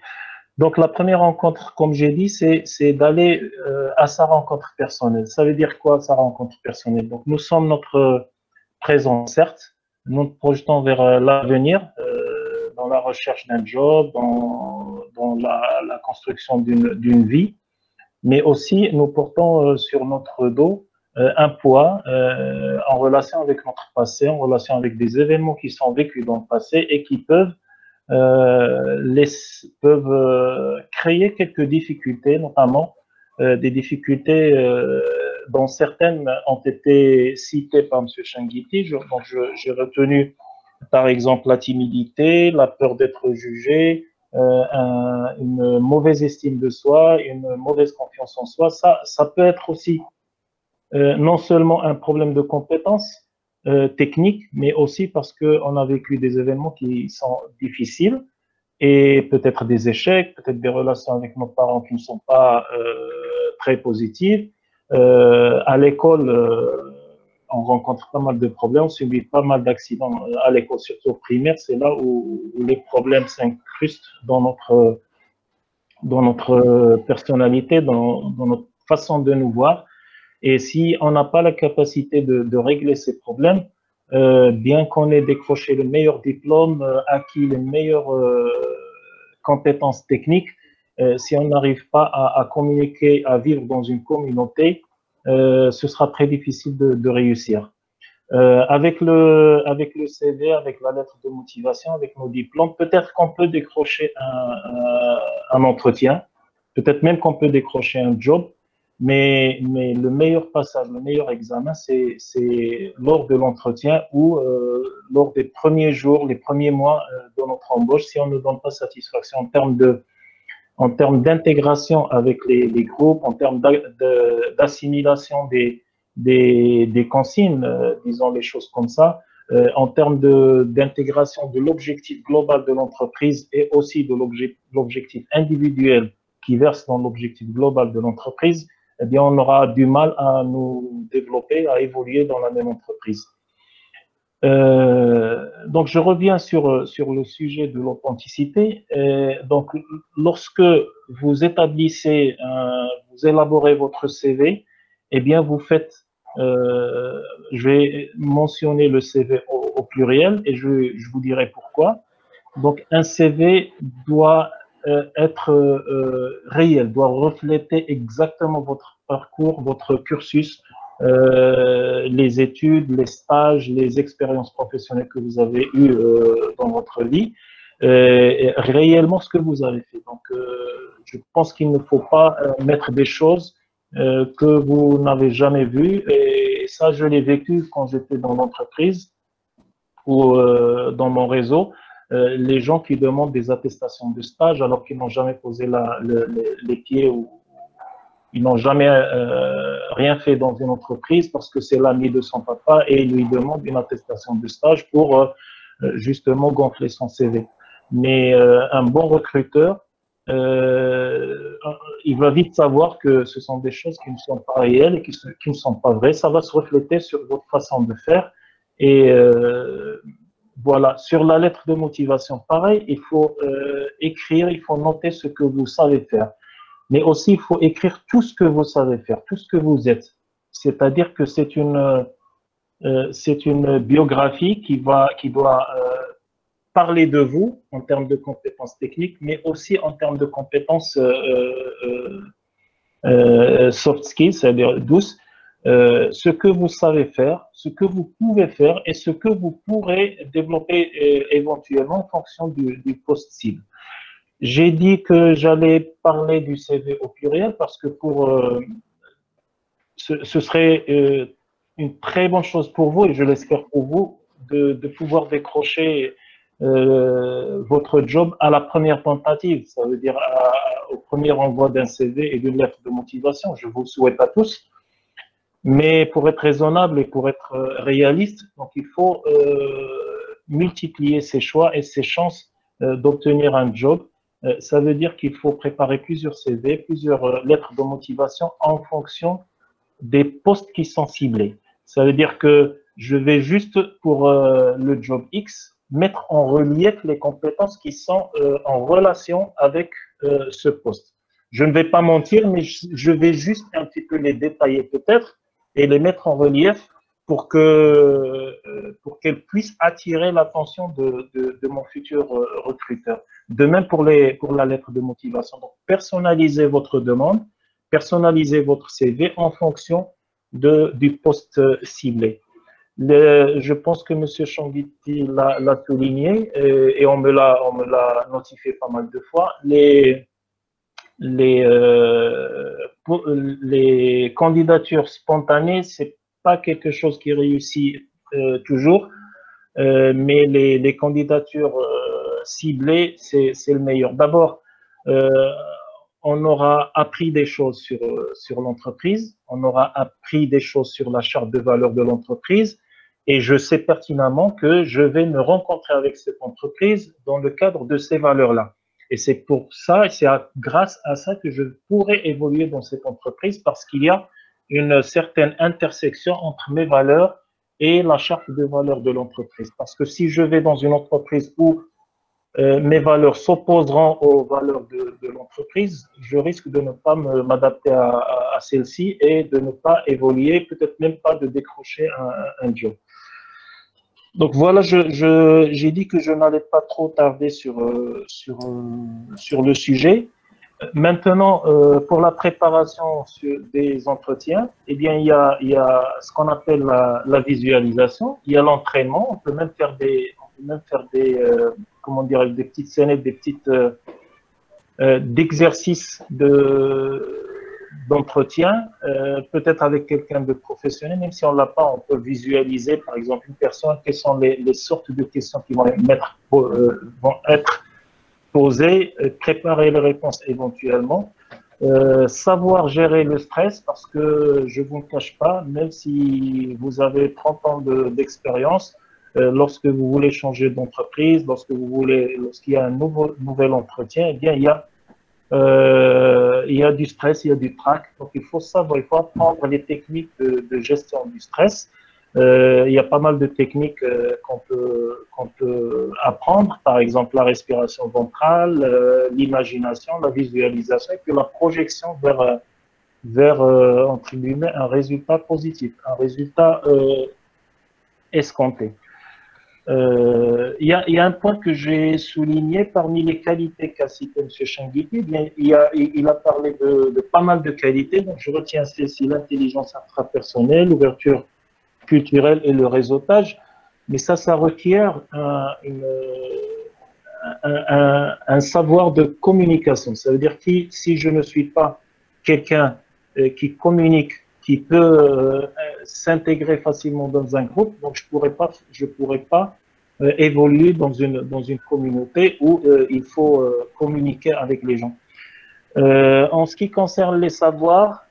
Donc, la première rencontre, comme j'ai dit, c'est d'aller à sa rencontre personnelle. Ça veut dire quoi, sa rencontre personnelle? Donc, nous sommes notre présent, certes, nous nous projetons vers l'avenir, dans la recherche d'un job, dans la construction d'une vie, mais aussi nous portons sur notre dos un poids en relation avec notre passé, en relation avec des événements qui sont vécus dans le passé et qui peuvent créer quelques difficultés, notamment des difficultés dont certaines ont été citées par M. Changité. Donc, j'ai retenu, par exemple, la timidité, la peur d'être jugé, une mauvaise estime de soi, une mauvaise confiance en soi. Ça peut être aussi non seulement un problème de compétence technique, mais aussi parce qu'on a vécu des événements qui sont difficiles et peut-être des échecs, peut-être des relations avec nos parents qui ne sont pas très positives. À l'école, on rencontre pas mal de problèmes, on subit pas mal d'accidents à l'école, surtout au primaire. C'est là où les problèmes s'incrustent dans notre personnalité, dans notre façon de nous voir. Et si on n'a pas la capacité de régler ces problèmes, bien qu'on ait décroché le meilleur diplôme, acquis les meilleures compétences techniques, si on n'arrive pas à communiquer, à vivre dans une communauté, ce sera très difficile de réussir. Avec le CV, avec la lettre de motivation, avec nos diplômes, peut-être qu'on peut décrocher un entretien, peut-être même qu'on peut décrocher un job, mais le meilleur passage, le meilleur examen, c'est lors de l'entretien ou lors des premiers jours, les premiers mois de notre embauche, si on ne donne pas satisfaction en termes d'intégration avec les groupes, en termes d'assimilation des consignes, disons les choses comme ça, en termes d'intégration de l'objectif global de l'entreprise et aussi de l'objectif individuel qui verse dans l'objectif global de l'entreprise, eh bien, on aura du mal à nous développer, à évoluer dans la même entreprise. Donc, je reviens sur le sujet de l'authenticité. Donc, lorsque vous établissez, vous élaborez votre CV, eh bien, vous faites Je vais mentionner le CV au pluriel et je vous dirai pourquoi. Donc, un CV doit être réel, doit refléter exactement votre parcours, votre cursus, les études, les stages, les expériences professionnelles que vous avez eues dans votre vie, réellement ce que vous avez fait. Donc, je pense qu'il ne faut pas mettre des choses que vous n'avez jamais vues. Et ça, je l'ai vécu quand j'étais dans l'entreprise ou dans mon réseau. Les gens qui demandent des attestations de stage alors qu'ils n'ont jamais posé les pieds ou ils n'ont jamais rien fait dans une entreprise parce que c'est l'ami de son papa et il lui demande une attestation de stage pour justement gonfler son CV. Mais un bon recruteur, il va vite savoir que ce sont des choses qui ne sont pas réelles et qui ne sont pas vraies. Ça va se refléter sur votre façon de faire. Et voilà, sur la lettre de motivation, pareil, il faut écrire, il faut noter ce que vous savez faire. Mais aussi, il faut écrire tout ce que vous savez faire, tout ce que vous êtes. C'est-à-dire que c'est une biographie qui doit parler de vous en termes de compétences techniques, mais aussi en termes de compétences soft skills, c'est-à-dire douces, ce que vous savez faire, ce que vous pouvez faire et ce que vous pourrez développer éventuellement en fonction du poste cible. J'ai dit que j'allais parler du CV au pluriel parce que ce serait une très bonne chose pour vous et je l'espère pour vous de pouvoir décrocher votre job à la première tentative. Ça veut dire au premier envoi d'un CV et d'une lettre de motivation. Je vous le souhaite à tous. Mais pour être raisonnable et pour être réaliste, donc il faut multiplier ses choix et ses chances d'obtenir un job. Ça veut dire qu'il faut préparer plusieurs CV, plusieurs lettres de motivation en fonction des postes qui sont ciblés. Ça veut dire que je vais juste pour le job X mettre en relief les compétences qui sont en relation avec ce poste. Je ne vais pas mentir, mais je vais juste un petit peu les détailler peut-être et les mettre en relief pour qu'elles puissent attirer l'attention de mon futur recruteur. De même pour la lettre de motivation. Donc, personnalisez votre demande, personnalisez votre CV en fonction du poste ciblé. Je pense que M. Changuiti l'a souligné et on me l'a notifié pas mal de fois. Les candidatures spontanées, c'est pas quelque chose qui réussit toujours, mais les candidatures ciblées, c'est le meilleur. D'abord, on aura appris des choses sur l'entreprise, on aura appris des choses sur la charte de valeur de l'entreprise, et je sais pertinemment que je vais me rencontrer avec cette entreprise dans le cadre de ces valeurs-là. Et c'est pour ça, et c'est grâce à ça que je pourrai évoluer dans cette entreprise parce qu'il y a une certaine intersection entre mes valeurs et la charte de valeurs de l'entreprise. Parce que si je vais dans une entreprise où mes valeurs s'opposeront aux valeurs de l'entreprise, je risque de ne pas m'adapter à celle-ci et de ne pas évoluer, peut-être même pas de décrocher un job. Donc voilà, j'ai dit que je n'allais pas trop tarder sur le sujet. Maintenant, pour la préparation des entretiens, eh bien, il y a ce qu'on appelle la visualisation, il y a l'entraînement, on peut même faire des comment dire, des petites scénettes, des petites d'exercices d'entretien, peut-être avec quelqu'un de professionnel, même si on ne l'a pas, on peut visualiser, par exemple, une personne, quelles sont les sortes de questions qui vont être posées, préparer les réponses éventuellement, savoir gérer le stress, parce que je ne vous le cache pas, même si vous avez 30 ans d'expérience, lorsque vous voulez changer d'entreprise, lorsqu'il y a un nouvel entretien, eh bien, il y a du stress, il y a du trac. Donc, il faut savoir, il faut apprendre les techniques de gestion du stress. Il y a pas mal de techniques qu'on peut apprendre, par exemple la respiration ventrale, l'imagination, la visualisation et puis la projection vers, entre guillemets, un résultat positif, un résultat escompté. Il y a un point que j'ai souligné parmi les qualités qu'a cité M. Changuiti. Il a parlé de pas mal de qualités, donc je retiens celle-ci: l'intelligence intrapersonnelle, l'ouverture culturelle et le réseautage. Mais ça requiert un savoir de communication. Ça veut dire que si je ne suis pas quelqu'un qui communique, qui peut s'intégrer facilement dans un groupe, donc je pourrais pas évoluer dans une communauté où il faut communiquer avec les gens. En ce qui concerne les savoirs,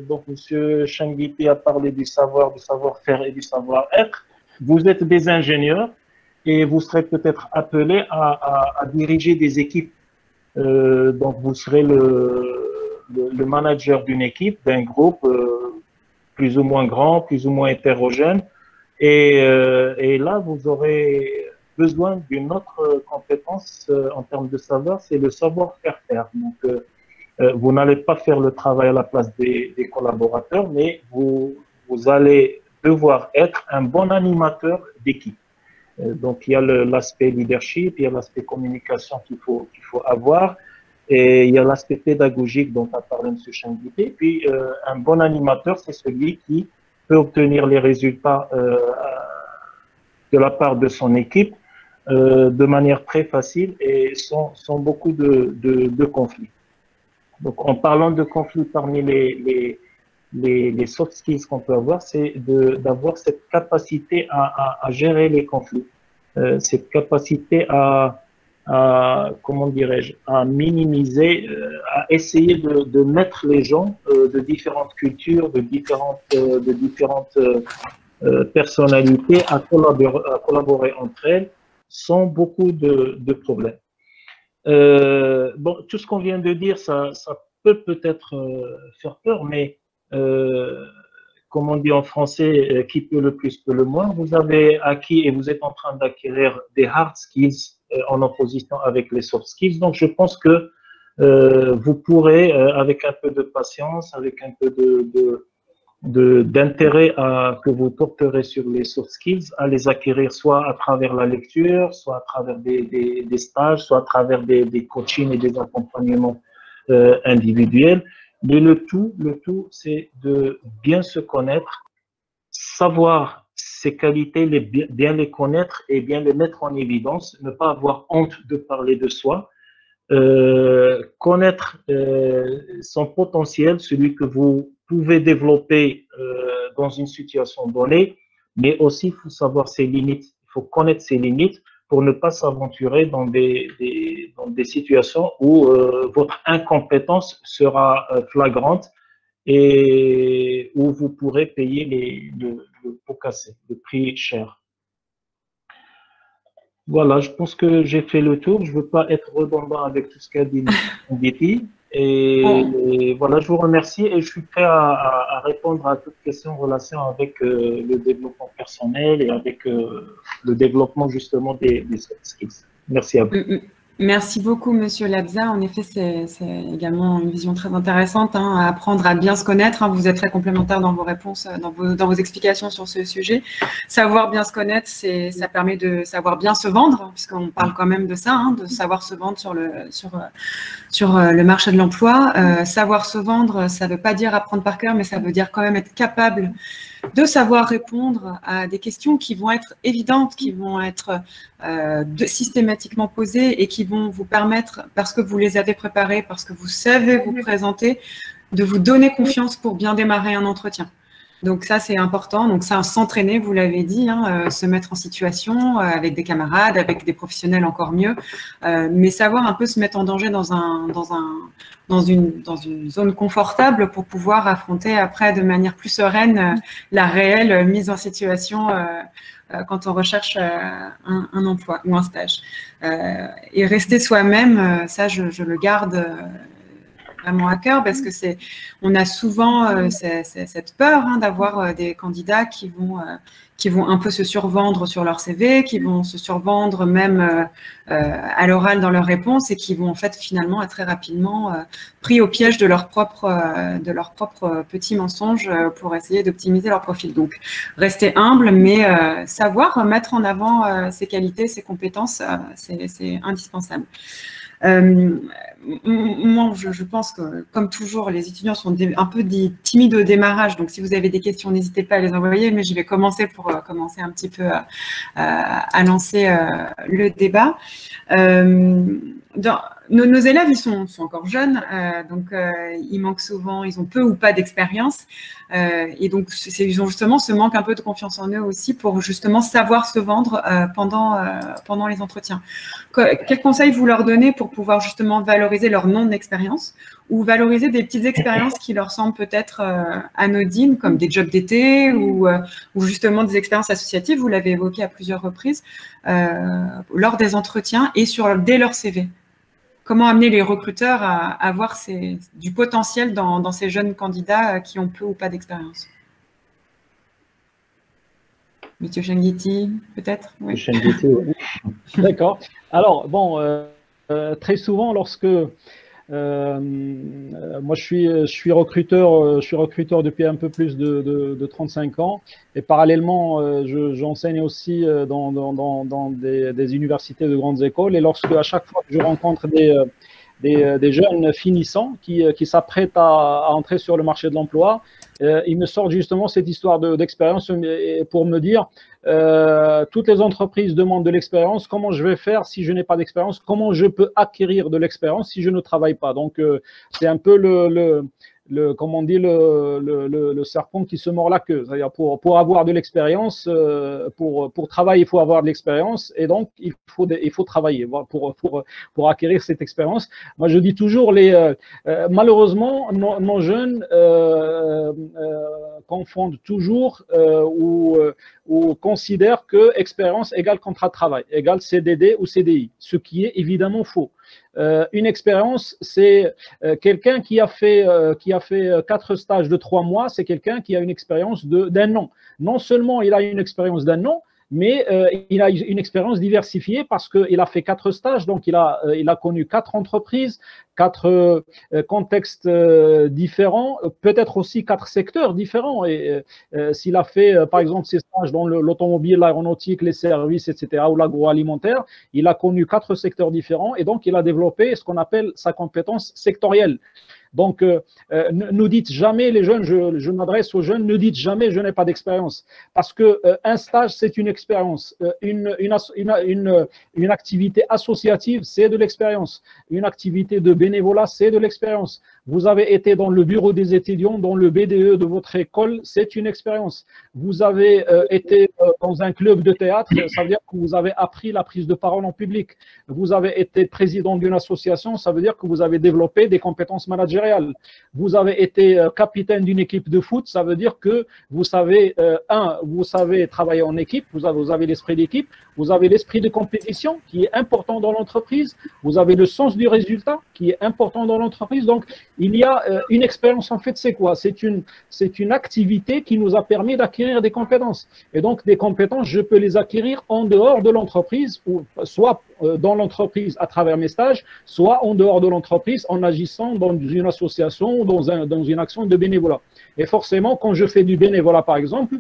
donc M. Changuiti a parlé du savoir-faire et du savoir-être. Vous êtes des ingénieurs et vous serez peut-être appelés à diriger des équipes. Donc vous serez le manager d'une équipe, d'un groupe plus ou moins grand, plus ou moins hétérogène. Et là, vous aurez besoin d'une autre compétence en termes de savoir, c'est le savoir-faire. Donc, vous n'allez pas faire le travail à la place des collaborateurs, mais vous allez devoir être un bon animateur d'équipe. Donc, il y a l'aspect leadership, il y a l'aspect communication qu'il faut avoir, et il y a l'aspect pédagogique dont a parlé M. Changuiti. Puis, un bon animateur, c'est celui qui peut obtenir les résultats de la part de son équipe de manière très facile et sans beaucoup de conflits. Donc, en parlant de conflits parmi les soft skills qu'on peut avoir, c'est d'avoir cette capacité à gérer les conflits, cette capacité comment dirais-je, à minimiser, à essayer de mettre les gens de différentes cultures, de différentes personnalités à collaborer entre elles sans beaucoup de problèmes. Bon, tout ce qu'on vient de dire, ça peut-être faire peur, mais comme on dit en français, qui peut le plus peut le moins. Vous avez acquis et vous êtes en train d'acquérir des hard skills en opposition avec les soft skills. Donc, je pense que vous pourrez, avec un peu de patience, avec un peu d'intérêt que vous porterez sur les soft skills, à les acquérir soit à travers la lecture, soit à travers des stages, soit à travers des coachings et des accompagnements individuels. Mais le tout, c'est de bien se connaître, savoir ses qualités, bien les connaître et bien les mettre en évidence, ne pas avoir honte de parler de soi, connaître son potentiel, celui que vous pouvez développer dans une situation donnée, mais aussi il faut savoir ses limites, il faut connaître ses limites pour ne pas s'aventurer dans des situations où votre incompétence sera flagrante et où vous pourrez payer le pot cassé, le prix cher. Voilà, je pense que j'ai fait le tour. Je ne veux pas être redondant avec tout ce qu'a dit Nditi. Et voilà, je vous remercie et je suis prêt à répondre à toute question en relation avec le développement personnel et avec le développement justement des soft skills. Merci à vous. Merci beaucoup, Monsieur Labza. En effet, c'est également une vision très intéressante, hein, à apprendre à bien se connaître. Hein. Vous êtes très complémentaires dans vos réponses, dans vos explications sur ce sujet. Savoir bien se connaître, ça permet de savoir bien se vendre, puisqu'on parle quand même de ça, hein, de savoir se vendre sur le marché de l'emploi. Savoir se vendre, ça ne veut pas dire apprendre par cœur, mais ça veut dire quand même être capable de savoir répondre à des questions qui vont être évidentes, qui vont être systématiquement posées et qui vont vous permettre, parce que vous les avez préparées, parce que vous savez vous présenter, de vous donner confiance pour bien démarrer un entretien. Donc ça, c'est important. Donc ça, s'entraîner, vous l'avez dit, hein, se mettre en situation avec des camarades, avec des professionnels encore mieux, mais savoir un peu se mettre en danger dans une zone confortable pour pouvoir affronter après de manière plus sereine la réelle mise en situation quand on recherche un emploi ou un stage. Et rester soi-même, ça, je le garde vraiment à cœur parce que on a souvent cette peur, hein, d'avoir des candidats qui qui vont un peu se survendre sur leur CV, qui vont se survendre même à l'oral dans leurs réponses et qui vont en fait finalement être très rapidement pris au piège de leur propre petits mensonges pour essayer d'optimiser leur profil. Donc, rester humble, mais savoir mettre en avant ses qualités, ses compétences, c'est indispensable. Moi, je pense que, comme toujours, les étudiants sont un peu timides au démarrage. Donc, si vous avez des questions, n'hésitez pas à les envoyer. Mais je vais commencer pour commencer un petit peu à lancer le débat. Nos élèves, ils sont encore jeunes, donc ils manquent souvent, ils ont peu ou pas d'expérience. Et donc, ils ont justement ce manque un peu de confiance en eux aussi pour justement savoir se vendre pendant les entretiens. Quels conseils vous leur donnez pour pouvoir justement valoriser leur non-expérience ou valoriser des petites expériences qui leur semblent peut-être anodines, comme des jobs d'été ou justement des expériences associatives, vous l'avez évoqué à plusieurs reprises, lors des entretiens et dès leur CV? Comment amener les recruteurs à voir du potentiel dans ces jeunes candidats qui ont peu ou pas d'expérience? Monsieur Changuiti, peut-être? Oui. Changuiti, oui. D'accord. Alors, bon, très souvent, lorsque moi je suis recruteur depuis un peu plus de 35 ans et parallèlement j'enseigne aussi dans des universités de grandes écoles, et lorsque à chaque fois que je rencontre des jeunes finissants qui s'apprêtent à entrer sur le marché de l'emploi, ils me sortent justement cette histoire d'expérience pour me dire toutes les entreprises demandent de l'expérience, comment je vais faire si je n'ai pas d'expérience, comment je peux acquérir de l'expérience si je ne travaille pas. Donc c'est un peu comme on dit, le serpent qui se mord la queue. C'est-à-dire pour avoir de l'expérience, pour travailler, il faut avoir de l'expérience, et donc il faut travailler pour acquérir cette expérience. Moi, je dis toujours, malheureusement, nos jeunes confondent toujours ou considèrent que expérience égale contrat de travail, égale CDD ou CDI, ce qui est évidemment faux. Une expérience, c'est quelqu'un qui a fait 4 stages de 3 mois, c'est quelqu'un qui a une expérience d'un an. Non seulement il a une expérience d'un an, mais il a une expérience diversifiée parce qu'il a fait 4 stages, donc il a connu 4 entreprises, 4 contextes différents, peut-être aussi 4 secteurs différents. Et s'il a fait, par exemple, ses stages dans l'automobile, l'aéronautique, les services, etc., ou l'agroalimentaire, il a connu 4 secteurs différents, et donc il a développé ce qu'on appelle sa compétence sectorielle. Donc, ne dites jamais, les jeunes, je m'adresse aux jeunes, ne dites jamais je n'ai pas d'expérience, parce que un stage, c'est une expérience, une activité associative, c'est de l'expérience, une activité de bénévolat, c'est de l'expérience. Vous avez été dans le bureau des étudiants, dans le BDE de votre école, c'est une expérience. Vous avez été dans un club de théâtre, ça veut dire que vous avez appris la prise de parole en public. Vous avez été président d'une association, ça veut dire que vous avez développé des compétences managériales. Vous avez été capitaine d'une équipe de foot, ça veut dire que vous savez, vous savez travailler en équipe, vous avez l'esprit d'équipe, vous avez l'esprit de compétition qui est important dans l'entreprise, vous avez le sens du résultat qui est important dans l'entreprise. Donc, il y a une expérience, en fait, c'est quoi? C'est une activité qui nous a permis d'acquérir des compétences. Et donc, des compétences, je peux les acquérir en dehors de l'entreprise, ou soit dans l'entreprise à travers mes stages, soit en dehors de l'entreprise en agissant dans une association ou dans une action de bénévolat. Et forcément, quand je fais du bénévolat, par exemple,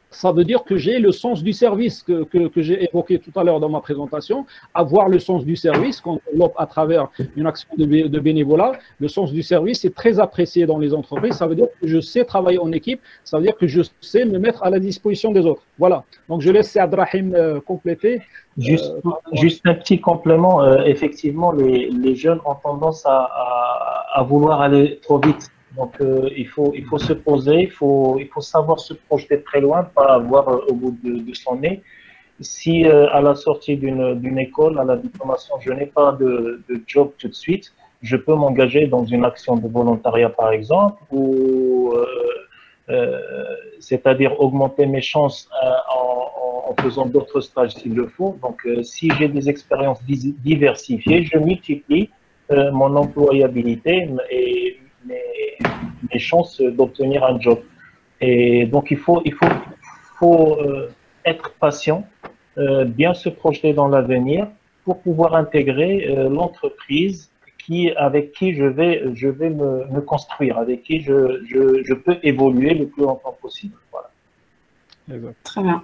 ça veut dire que j'ai le sens du service que j'ai évoqué tout à l'heure dans ma présentation. Avoir le sens du service, qu'on développe à travers une action de bénévolat, le sens du service est très apprécié dans les entreprises. Ça veut dire que je sais travailler en équipe, ça veut dire que je sais me mettre à la disposition des autres. Voilà. Donc, je laisse Abdrahim compléter. Juste un petit complément. Effectivement, les jeunes ont tendance à vouloir aller trop vite. Donc, il faut se poser, il faut savoir se projeter très loin, pas avoir au bout de son nez. Si à la sortie d'une école, à la diplomation, je n'ai pas de job tout de suite, je peux m'engager dans une action de volontariat, par exemple, ou c'est-à-dire augmenter mes chances en faisant d'autres stages s'il le faut. Donc, si j'ai des expériences diversifiées, je multiplie mon employabilité et mes chances d'obtenir un job. Et donc, il faut faut être patient, bien se projeter dans l'avenir pour pouvoir intégrer l'entreprise avec qui je vais me construire, avec qui je peux évoluer le plus longtemps possible. Voilà. Très bien.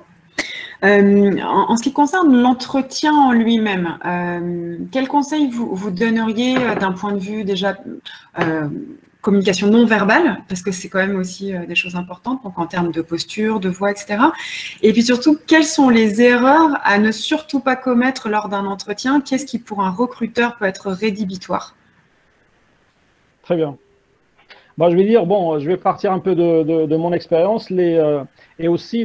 En ce qui concerne l'entretien en lui-même, quel conseil vous donneriez d'un point de vue déjà communication non verbale, parce que c'est quand même aussi des choses importantes, donc en termes de posture, de voix, etc. Et puis surtout, quelles sont les erreurs à ne surtout pas commettre lors d'un entretien? Qu'est-ce qui pour un recruteur peut être rédhibitoire? Très bien. Bon, je vais dire, bon, je vais partir un peu de mon expérience et aussi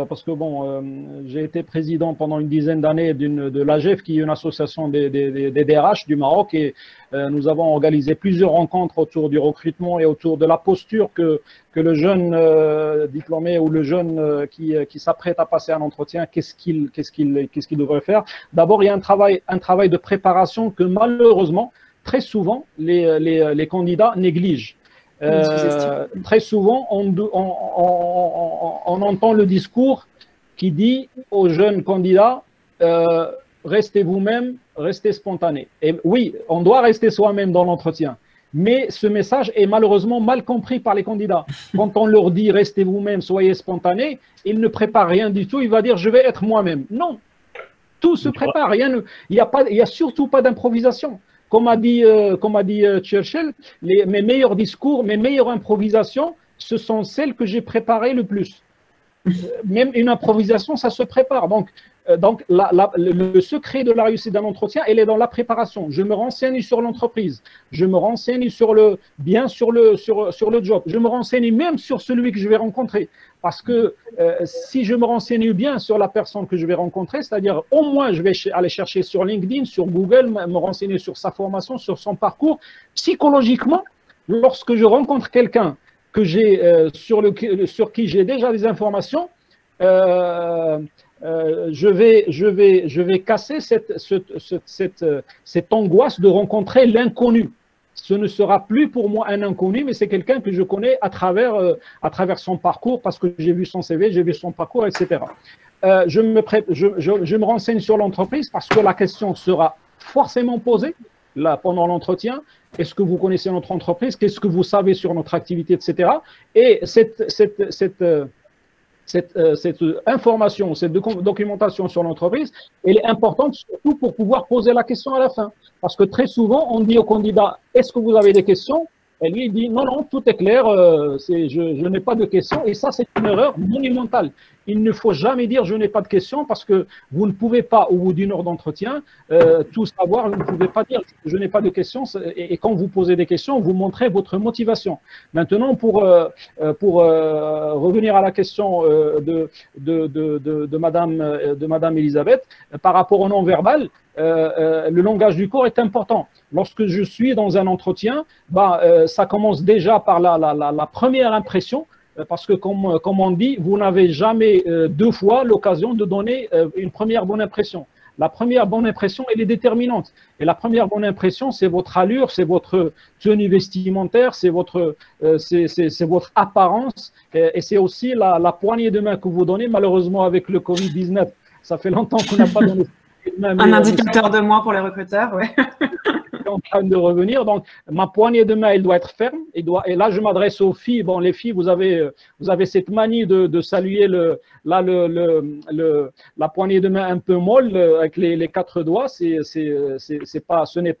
parce que bon, j'ai été président pendant une dizaine d'années de l'AGEF, qui est une association des DRH du Maroc, et nous avons organisé plusieurs rencontres autour du recrutement et autour de la posture que le jeune diplômé ou le jeune qui s'apprête à passer un entretien, qu'est-ce qu'il devrait faire. D'abord, il y a un travail de préparation que malheureusement, très souvent, les candidats négligent. Très souvent, on entend le discours qui dit aux jeunes candidats restez vous-même, restez spontané. Et oui, on doit rester soi-même dans l'entretien, mais ce message est malheureusement mal compris par les candidats. Quand on leur dit restez vous-même, soyez spontané, ils ne préparent rien du tout. Il va dire je vais être moi-même. Non, tout se prépare. Il n'y a surtout pas d'improvisation. Comme a dit Churchill, mes meilleurs discours, mes meilleures improvisations, ce sont celles que j'ai préparées le plus. Même une improvisation, ça se prépare. Donc le secret de la réussite d'un entretien, elle est dans la préparation. Je me renseigne sur l'entreprise, je me renseigne sur le job, je me renseigne même sur celui que je vais rencontrer. Parce que si je me renseigne bien sur la personne que je vais rencontrer, c'est-à-dire au moins je vais aller chercher sur LinkedIn, sur Google, me renseigner sur sa formation, sur son parcours, psychologiquement, lorsque je rencontre quelqu'un que sur qui j'ai déjà des informations, je vais casser cette angoisse de rencontrer l'inconnu. Ce ne sera plus pour moi un inconnu, mais c'est quelqu'un que je connais à travers son parcours, parce que j'ai vu son CV, j'ai vu son parcours, etc. Je me renseigne sur l'entreprise parce que la question sera forcément posée là, pendant l'entretien. Est-ce que vous connaissez notre entreprise? Qu'est-ce que vous savez sur notre activité, etc. Et cette information, cette documentation sur l'entreprise, elle est importante surtout pour pouvoir poser la question à la fin. Parce que très souvent, on dit au candidat, est-ce que vous avez des questions? Et lui, il dit, non, non, tout est clair, je n'ai pas de questions. Et ça, c'est une erreur monumentale. Il ne faut jamais dire, je n'ai pas de questions, parce que vous ne pouvez pas, au bout d'une heure d'entretien, tout savoir. Vous ne pouvez pas dire, je n'ai pas de questions. Et quand vous posez des questions, vous montrez votre motivation. Maintenant, pour revenir à la question de Madame Elisabeth, par rapport au non-verbal, le langage du corps est important. Lorsque je suis dans un entretien, ça commence déjà par la première impression, parce que comme on dit, vous n'avez jamais deux fois l'occasion de donner une première bonne impression. La première bonne impression, elle est déterminante. Et la première bonne impression, c'est votre allure, c'est votre tenue vestimentaire, c'est votre apparence, et c'est aussi la poignée de main que vous donnez. Malheureusement, avec le Covid-19, ça fait longtemps qu'on n'a pas donné un indicateur de moins pour les recruteurs, ouais. En train de revenir, donc ma poignée de main, elle doit être ferme, et là je m'adresse aux filles. Bon, les filles, vous avez cette manie de saluer la poignée de main un peu molle avec les quatre doigts. Ce n'est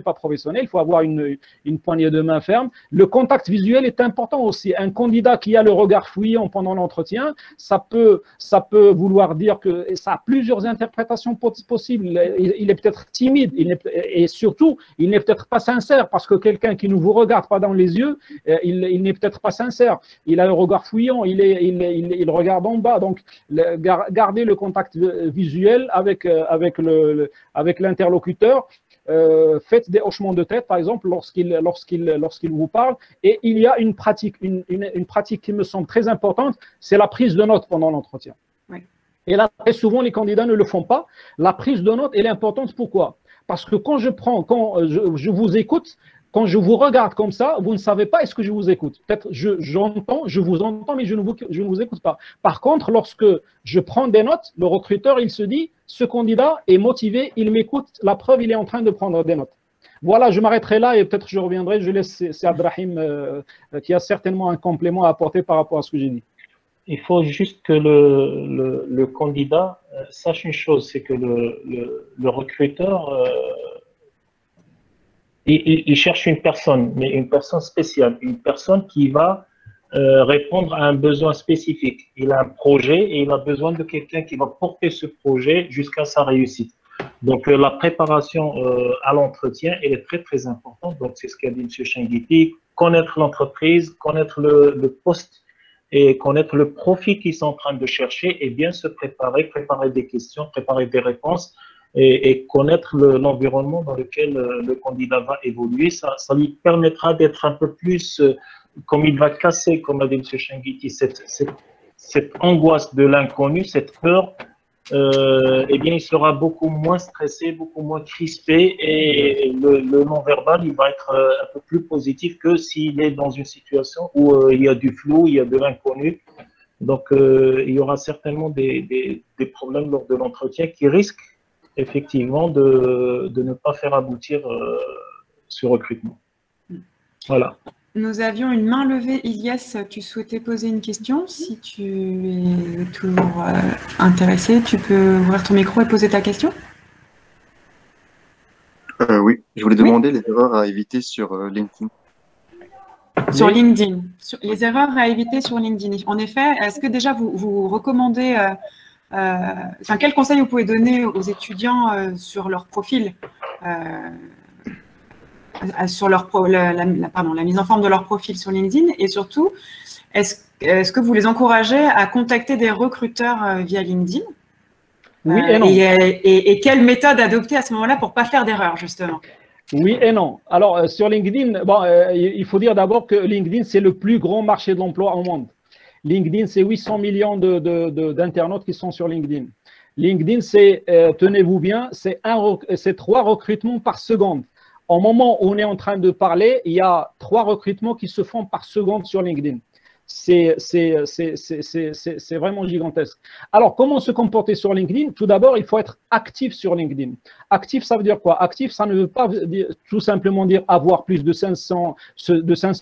pas professionnel. Il faut avoir une poignée de main ferme. Le contact visuel est important aussi. Un candidat qui a le regard fuyant pendant l'entretien, ça peut vouloir dire que ça a plusieurs interprétations possibles. Il est peut-être timide, et surtout il n'est peut-être pas sincère, parce que quelqu'un qui ne vous regarde pas dans les yeux, il n'est peut-être pas sincère. Il a un regard fuyant, il regarde en bas. Donc, gardez le contact visuel avec l'interlocuteur. Faites des hochements de tête, par exemple, lorsqu'il vous parle. Et il y a une pratique qui me semble très importante, c'est la prise de notes pendant l'entretien. Oui. Et là, très souvent, les candidats ne le font pas. La prise de notes, elle est importante. Pourquoi? Parce que quand je vous écoute, quand je vous regarde comme ça, vous ne savez pas est-ce que je vous écoute. Peut-être j'entends, je vous entends, mais je ne vous écoute pas. Par contre, lorsque je prends des notes, le recruteur, il se dit, ce candidat est motivé, il m'écoute, la preuve, il est en train de prendre des notes. Voilà, je m'arrêterai là et peut-être je reviendrai. Je laisse, c'est Abdrahim qui a certainement un complément à apporter par rapport à ce que j'ai dit. Il faut juste que le candidat sache une chose, c'est que le recruteur, il cherche une personne, mais une personne spéciale, une personne qui va répondre à un besoin spécifique. Il a un projet et il a besoin de quelqu'un qui va porter ce projet jusqu'à sa réussite. Donc, la préparation à l'entretien, elle est très, très importante. Donc, c'est ce qu'a dit M. Changuiti, connaître l'entreprise, connaître le poste et connaître le profil qu'ils sont en train de chercher et bien se préparer des questions, préparer des réponses et connaître l'environnement dans lequel le candidat va évoluer. Ça lui permettra d'être un peu plus, comme il va casser, comme a dit M. Changuiti, cette angoisse de l'inconnu, cette peur. Eh bien, il sera beaucoup moins stressé, beaucoup moins crispé et le non-verbal, il va être un peu plus positif que s'il est dans une situation où il y a du flou, il y a de l'inconnu. Donc, il y aura certainement des problèmes lors de l'entretien qui risquent effectivement de ne pas faire aboutir ce recrutement. Voilà. Nous avions une main levée. Ilyes, tu souhaitais poser une question? Si tu es toujours intéressé, tu peux ouvrir ton micro et poser ta question. Oui, je voulais demander les erreurs à éviter sur LinkedIn. Sur LinkedIn. Les erreurs à éviter sur LinkedIn. En effet, est-ce que déjà vous recommandez, quel conseil vous pouvez donner aux étudiants sur leur profil sur la mise en forme de leur profil sur LinkedIn, et surtout, est-ce que vous les encouragez à contacter des recruteurs via LinkedIn? Oui et non. Et quelle méthode adopter à ce moment-là pour ne pas faire d'erreur, justement? Oui et non. Alors, sur LinkedIn, il faut dire d'abord que LinkedIn, c'est le plus grand marché de l'emploi au monde. LinkedIn, c'est 800 millions d'internautes qui sont sur LinkedIn. LinkedIn, c'est, tenez-vous bien, c'est 3 recrutements par seconde. Au moment où on est en train de parler, il y a 3 recrutements qui se font par seconde sur LinkedIn. C'est vraiment gigantesque. Alors, comment se comporter sur LinkedIn? Tout d'abord, il faut être actif sur LinkedIn. Actif, ça veut dire quoi? Actif, ça ne veut pas dire, tout simplement dire avoir plus de 500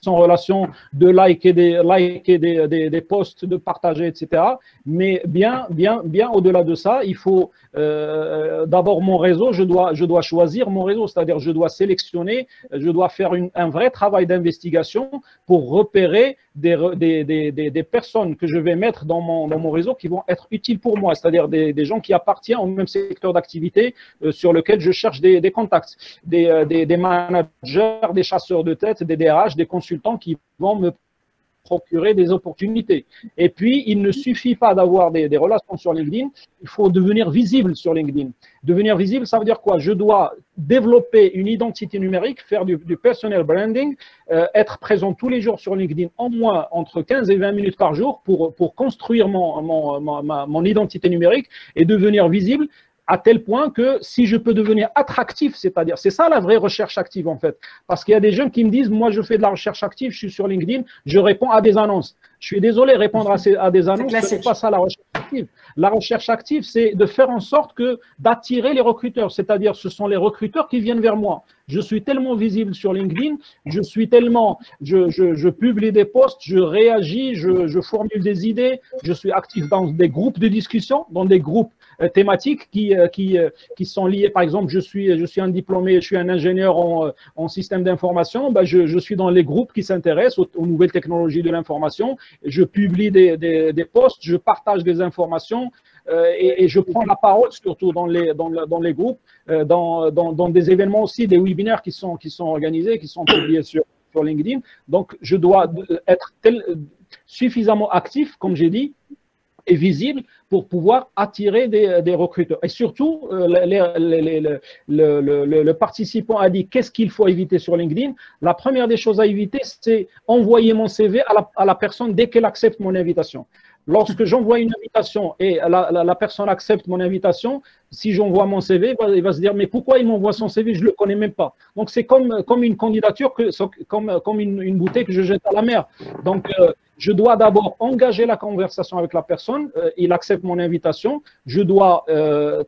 relations, de liker des posts, de partager, etc. Mais bien au-delà de ça, il faut d'abord mon réseau, je dois choisir mon réseau, c'est-à-dire je dois sélectionner, je dois faire un vrai travail d'investigation pour repérer des personnes que je vais mettre dans mon réseau qui vont être utiles pour moi, c'est-à-dire des gens qui appartiennent au même secteur d'activité sur lequel je cherche des contacts, des managers, des chasseurs de tête, des DRH, des consultants qui vont me procurer des opportunités. Et puis, il ne suffit pas d'avoir des relations sur LinkedIn, il faut devenir visible sur LinkedIn. Devenir visible, ça veut dire quoi? Je dois développer une identité numérique, faire du personal branding, être présent tous les jours sur LinkedIn, au moins entre 15 et 20 minutes par jour pour construire mon identité numérique et devenir visible, à tel point que si je peux devenir attractif, c'est-à-dire, c'est ça la vraie recherche active en fait. Parce qu'il y a des jeunes qui me disent, moi je fais de la recherche active, je suis sur LinkedIn, je réponds à des annonces. Je suis désolé, répondre à des annonces, ce n'est pas ça la recherche active. La recherche active, c'est de faire en sorte d'attirer les recruteurs, c'est-à-dire ce sont les recruteurs qui viennent vers moi. Je suis tellement visible sur LinkedIn, je publie des posts, je réagis, je formule des idées, je suis actif dans des groupes de discussion, dans des groupes thématiques qui sont liées. Par exemple, je suis un diplômé, je suis un ingénieur en système d'information, je suis dans les groupes qui s'intéressent aux nouvelles technologies de l'information, je publie des posts, je partage des informations et je prends la parole surtout dans les groupes, dans des événements aussi, des webinaires qui sont organisés, qui sont publiés sur LinkedIn. Donc, je dois être suffisamment actif, comme j'ai dit, et visible pour pouvoir attirer des recruteurs. Et surtout, le participant a dit qu'est-ce qu'il faut éviter sur LinkedIn. La première des choses à éviter, c'est envoyer mon CV à la personne dès qu'elle accepte mon invitation. Lorsque j'envoie une invitation et la personne accepte mon invitation, si j'envoie mon CV, il va se dire mais pourquoi il m'envoie son CV, je ne le connais même pas. Donc c'est comme une candidature, comme une bouteille que je jette à la mer. Donc je dois d'abord engager la conversation avec la personne, il accepte mon invitation, je dois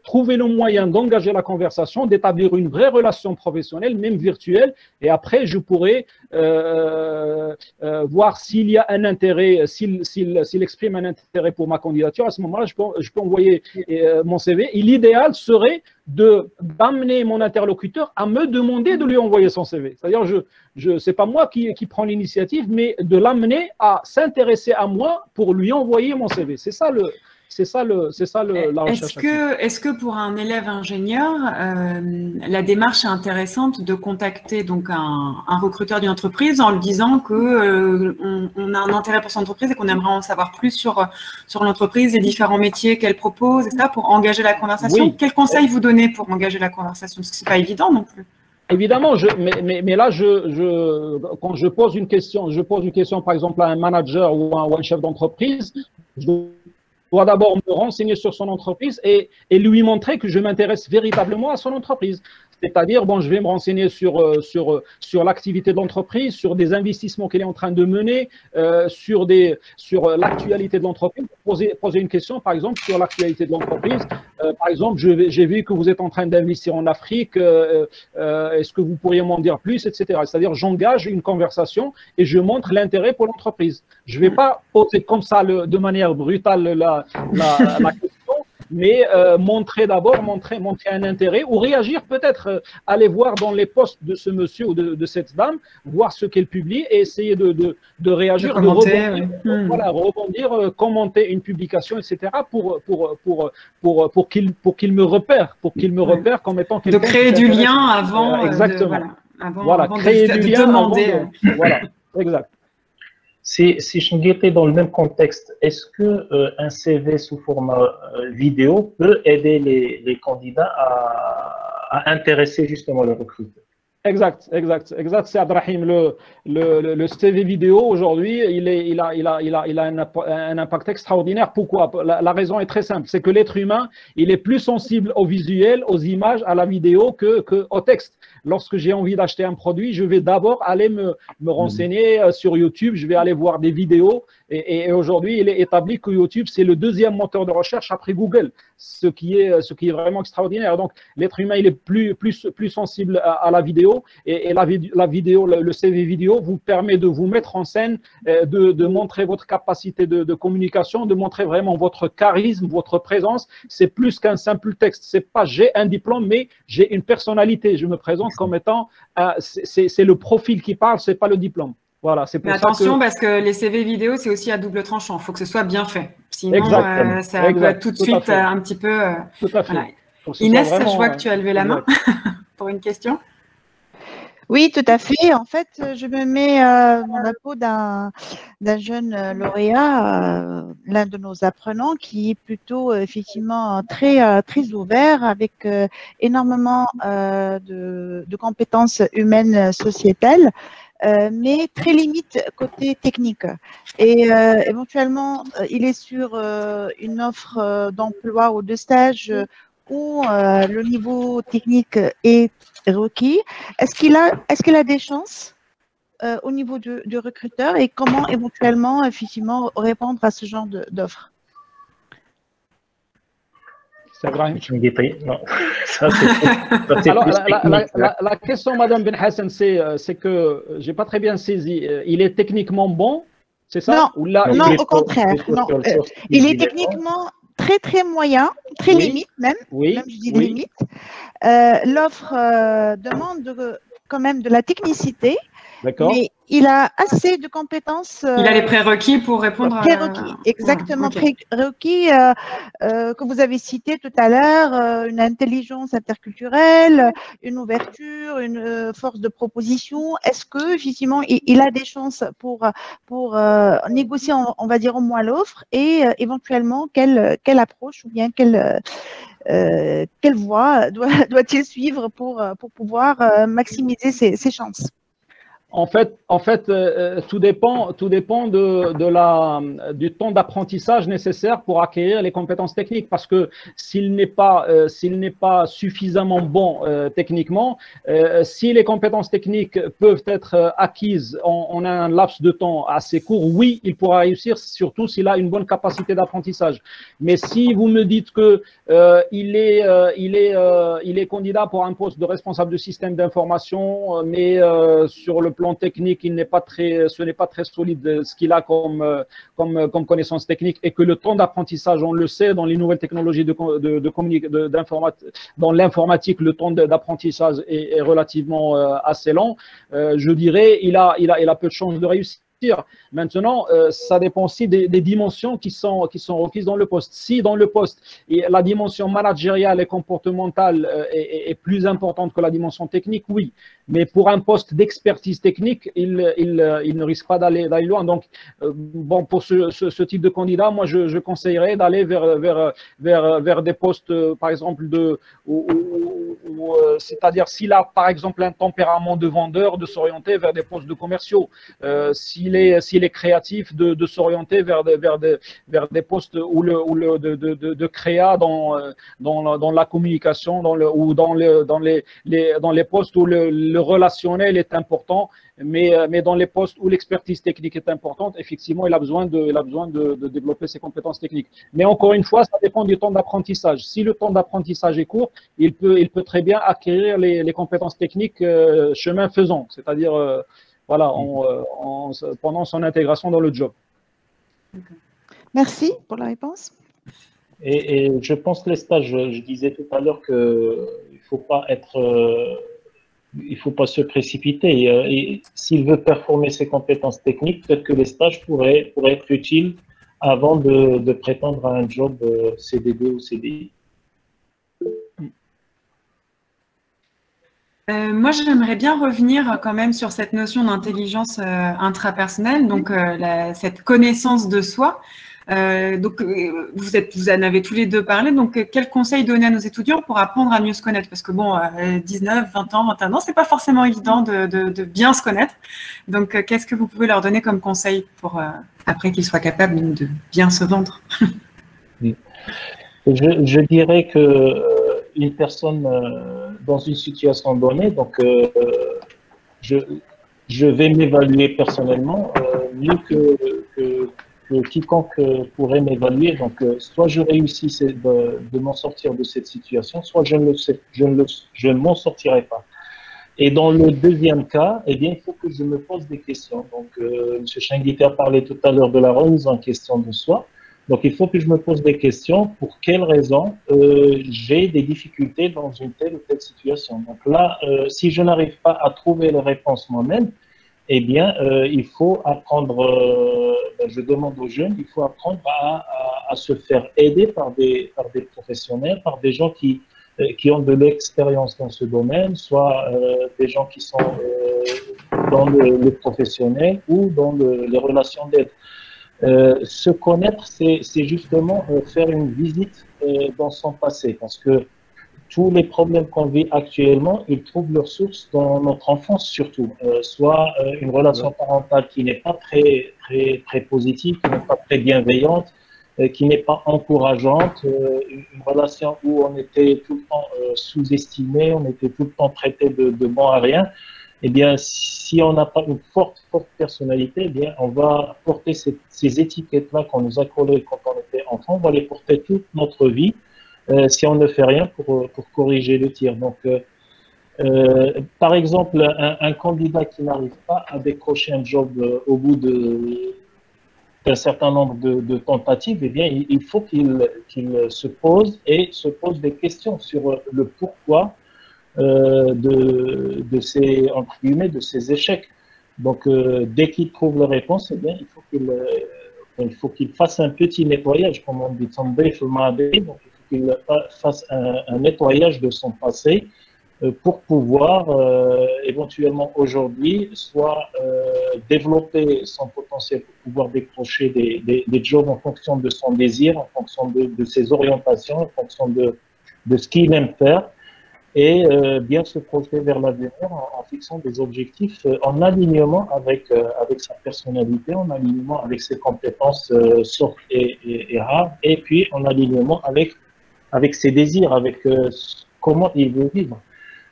trouver le moyen d'engager la conversation, d'établir une vraie relation professionnelle, même virtuelle, et après je pourrai voir s'il y a un intérêt, s'il exprime un intérêt pour ma candidature. À ce moment-là, je peux envoyer mon CV. Et l'idéal serait d'amener mon interlocuteur à me demander de lui envoyer son CV. C'est-à-dire, c'est pas moi qui prends l'initiative, mais de l'amener à s'intéresser à moi pour lui envoyer mon CV. C'est ça la recherche. Est-ce que pour un élève ingénieur, la démarche est intéressante de contacter donc un recruteur d'une entreprise en lui disant que on a un intérêt pour son entreprise et qu'on aimerait en savoir plus sur l'entreprise, les différents métiers qu'elle propose, etc., pour engager la conversation? Oui. Quel conseil vous donnez pour engager la conversation? Parce que c'est pas évident non plus. Évidemment, mais là, quand je pose une question, par exemple à un manager ou un chef d'entreprise, je dois d'abord me renseigner sur son entreprise et lui montrer que je m'intéresse véritablement à son entreprise. C'est-à-dire, bon, je vais me renseigner sur l'activité de l'entreprise, sur des investissements qu'elle est en train de mener, sur l'actualité de l'entreprise. Poser une question, par exemple, sur l'actualité de l'entreprise. Par exemple, j'ai vu que vous êtes en train d'investir en Afrique. Est-ce que vous pourriez m'en dire plus, etc. C'est-à-dire, j'engage une conversation et je montre l'intérêt pour l'entreprise. Je ne vais pas poser comme ça, de manière brutale, la question. Mais montrer un intérêt ou réagir peut-être, aller voir dans les posts de ce monsieur ou de cette dame, voir ce qu'elle publie et essayer de réagir, de rebondir, commenter une publication, etc. pour qu'il me repère, comme étant quelqu'un. De créer du lien avant. Exactement. Avant créer du lien demander. Voilà, exact. Si Changuitéy, dans le même contexte, est-ce que un CV sous format vidéo peut aider les candidats à intéresser justement le recruteur? Exact. C'est Abdrahim. Le CV vidéo aujourd'hui, il a un impact extraordinaire. Pourquoi? La raison est très simple. C'est que l'être humain, il est plus sensible au visuel, aux images, à la vidéo que au texte. Lorsque j'ai envie d'acheter un produit, je vais d'abord aller me renseigner sur YouTube. Je vais aller voir des vidéos. Et aujourd'hui, il est établi que YouTube, c'est le deuxième moteur de recherche après Google, ce qui est vraiment extraordinaire. Donc, l'être humain, il est plus sensible à la vidéo. Et la vidéo, le CV vidéo vous permet de vous mettre en scène, de montrer votre capacité de communication, de montrer vraiment votre charisme, votre présence. C'est plus qu'un simple texte. C'est pas j'ai un diplôme, mais j'ai une personnalité. Je me présente comme étant, c'est le profil qui parle, c'est pas le diplôme. Voilà, c'est pour mais attention, parce que les CV vidéo, c'est aussi à double tranchant. Il faut que ce soit bien fait. Sinon, ça peut être tout de suite un petit peu… Tout à fait. Voilà. Inès, je vois que tu as levé la main pour une question. Oui, tout à fait. En fait, je me mets dans la peau d'un jeune lauréat, l'un de nos apprenants, qui est plutôt effectivement très ouvert, avec énormément de compétences humaines sociétales, mais très limite côté technique. Et éventuellement, il est sur une offre d'emploi ou de stage où le niveau technique est requis. Est-ce qu'il a des chances au niveau du recruteur, et comment éventuellement, effectivement, répondre à ce genre d'offres? C'est vrai. Non. Alors, la question, Madame Ben Hassan, c'est que j'ai pas très bien saisi. Il est techniquement bon, c'est ça? Non, au contraire. Non. Il est techniquement très moyen, très limite même. Même je dis limite. L'offre demande quand même de la technicité. Mais il a assez de compétences. Il a les prérequis pour répondre prérequis, exactement. Prérequis que vous avez cité tout à l'heure, une intelligence interculturelle, une ouverture, une force de proposition. Est-ce que effectivement il a des chances pour négocier, on va dire au moins l'offre, et éventuellement quelle approche ou bien quelle voie doit-il suivre pour pouvoir maximiser ses chances? Tout dépend du temps d'apprentissage nécessaire pour acquérir les compétences techniques. Parce que s'il n'est pas suffisamment bon techniquement, si les compétences techniques peuvent être acquises en un laps de temps assez court, oui, il pourra réussir, surtout s'il a une bonne capacité d'apprentissage. Mais si vous me dites que il est candidat pour un poste de responsable de système d'information, mais sur le plan technique, ce n'est pas très solide ce qu'il a comme connaissance technique, et que le temps d'apprentissage, on le sait, dans les nouvelles technologies dans l'informatique, le temps d'apprentissage est relativement assez lent. Je dirais, il a peu de chances de réussir. Maintenant, ça dépend aussi des dimensions qui sont requises dans le poste. Si dans le poste, la dimension managériale et comportementale est plus importante que la dimension technique, oui. Mais pour un poste d'expertise technique, il ne risque pas d'aller loin. Donc, pour ce type de candidat, moi, je conseillerais d'aller vers des postes, par exemple, c'est-à-dire s'il a, par exemple, un tempérament de vendeur, de s'orienter vers des postes de commerciaux. S'il est créatif, de s'orienter vers des postes de créa dans la communication, ou dans les postes où le relationnel est important, mais dans les postes où l'expertise technique est importante, effectivement, il a besoin de développer ses compétences techniques. Mais encore une fois, ça dépend du temps d'apprentissage. Si le temps d'apprentissage est court, il peut très bien acquérir les compétences techniques chemin faisant, c'est-à-dire pendant son intégration dans le job. Merci pour la réponse. Et je pense que les stages, je disais tout à l'heure qu'il il faut pas se précipiter. Et s'il veut performer ses compétences techniques, peut-être que les stages pourraient être utiles avant de prétendre à un job CDD ou CDI. Moi, j'aimerais bien revenir quand même sur cette notion d'intelligence intrapersonnelle, donc cette connaissance de soi. Vous en avez tous les deux parlé, donc quels conseils donner à nos étudiants pour apprendre à mieux se connaître? Parce que 19, 20 ans, 21 ans, c'est pas forcément évident de bien se connaître. Donc, qu'est-ce que vous pouvez leur donner comme conseil pour après qu'ils soient capables de bien se vendre? Je dirais que une personne dans une situation donnée, donc je vais m'évaluer personnellement mieux que quiconque pourrait m'évaluer. Donc, soit je réussis de m'en sortir de cette situation, soit je ne m'en sortirai pas. Et dans le deuxième cas, eh bien, il faut que je me pose des questions. Donc, M. Changuité a parlé tout à l'heure de la remise en question de soi. Donc, il faut que je me pose des questions. Pour quelles raisons j'ai des difficultés dans une telle ou telle situation? Donc là, si je n'arrive pas à trouver les réponses moi-même, eh bien, il faut apprendre, je demande aux jeunes, il faut apprendre à se faire aider par des professionnels, par des gens qui ont de l'expérience dans ce domaine, soit des gens qui sont dans le professionnel ou dans les relations d'aide. Se connaître, c'est justement faire une visite dans son passé, parce que tous les problèmes qu'on vit actuellement, ils trouvent leur source dans notre enfance surtout, soit une relation parentale qui n'est pas très positive, qui n'est pas très bienveillante, qui n'est pas encourageante, une relation où on était tout le temps sous-estimé, on était tout le temps traité de bon à rien. Eh bien, si on n'a pas une forte personnalité, eh bien, on va porter ces étiquettes-là qu'on nous a collées quand on était enfant, on va les porter toute notre vie si on ne fait rien pour corriger le tir. Donc, par exemple, un candidat qui n'arrive pas à décrocher un job au bout d'un certain nombre de tentatives, eh bien, il faut qu'il se pose des questions sur le pourquoi de ces échecs. Donc, dès qu'il trouve la réponse, eh bien, il faut qu'il fasse un petit nettoyage, comme on dit, donc il faut qu'il fasse un nettoyage de son passé pour pouvoir éventuellement aujourd'hui soit développer son potentiel pour pouvoir décrocher des jobs en fonction de son désir, en fonction de ses orientations, en fonction de ce qu'il aime faire. et bien se projeter vers l'avenir en fixant des objectifs en alignement avec sa personnalité, en alignement avec ses compétences soft et hard, et puis en alignement avec ses désirs, avec comment il veut vivre.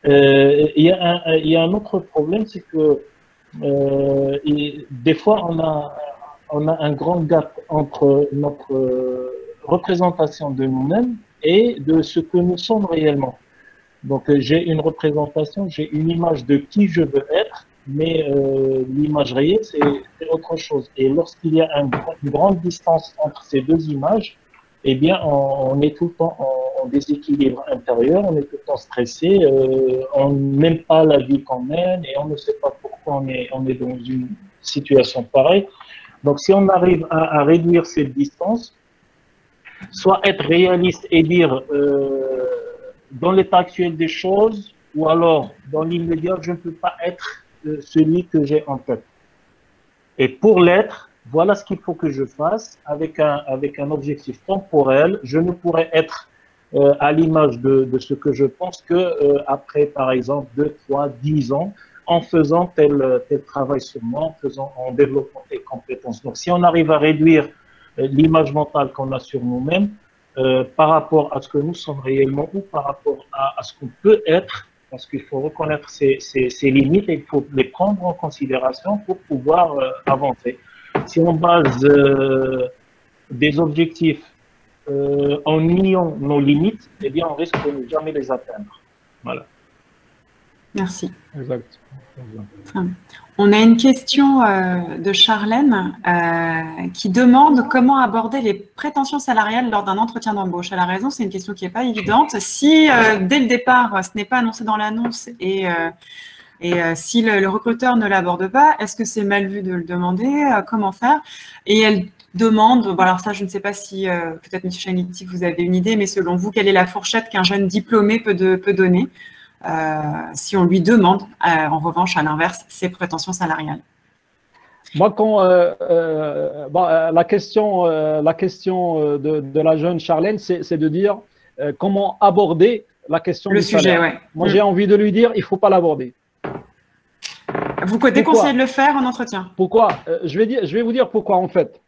Il y a un autre problème, c'est que des fois on a un grand gap entre notre représentation de nous-mêmes et de ce que nous sommes réellement. Donc, j'ai une représentation, j'ai une image de qui je veux être, mais l'image réelle, c'est autre chose. Et lorsqu'il y a une grande distance entre ces deux images, eh bien, on est tout le temps en déséquilibre intérieur, on est tout le temps stressé, on n'aime pas la vie qu'on mène et on ne sait pas pourquoi on est dans une situation pareille. Donc, si on arrive à réduire cette distance, soit être réaliste et dire dans l'état actuel des choses, ou alors dans l'immédiat, je ne peux pas être celui que j'ai en tête. Et pour l'être, voilà ce qu'il faut que je fasse avec un objectif temporel. Je ne pourrais être à l'image de ce que je pense que après, par exemple, 2, 3, 10 ans, en faisant tel travail sur moi, en développant tes compétences. Donc, si on arrive à réduire l'image mentale qu'on a sur nous-mêmes par rapport à ce que nous sommes réellement ou par rapport à ce qu'on peut être, parce qu'il faut reconnaître ses limites et il faut les prendre en considération pour pouvoir avancer. Si on base des objectifs en niant nos limites, eh bien, on risque de ne jamais les atteindre. Voilà. Merci. Exact. On a une question de Charlène qui demande comment aborder les prétentions salariales lors d'un entretien d'embauche. Elle a raison, c'est une question qui n'est pas évidente. Si dès le départ, ce n'est pas annoncé dans l'annonce et si le recruteur ne l'aborde pas, est-ce que c'est mal vu de le demander? Comment faire? Et elle demande, bon, alors ça, je ne sais pas si peut-être M. Changuiti, vous avez une idée, mais selon vous, quelle est la fourchette qu'un jeune diplômé peut donner si on lui demande, en revanche, à l'inverse, ses prétentions salariales? Moi, quand la question de la jeune Charlène, c'est de dire comment aborder la question du sujet, salaire. Ouais. Moi, j'ai envie de lui dire, il ne faut pas l'aborder. Vous déconseillez de le faire en entretien? Pourquoi? Je vais vous dire pourquoi, en fait.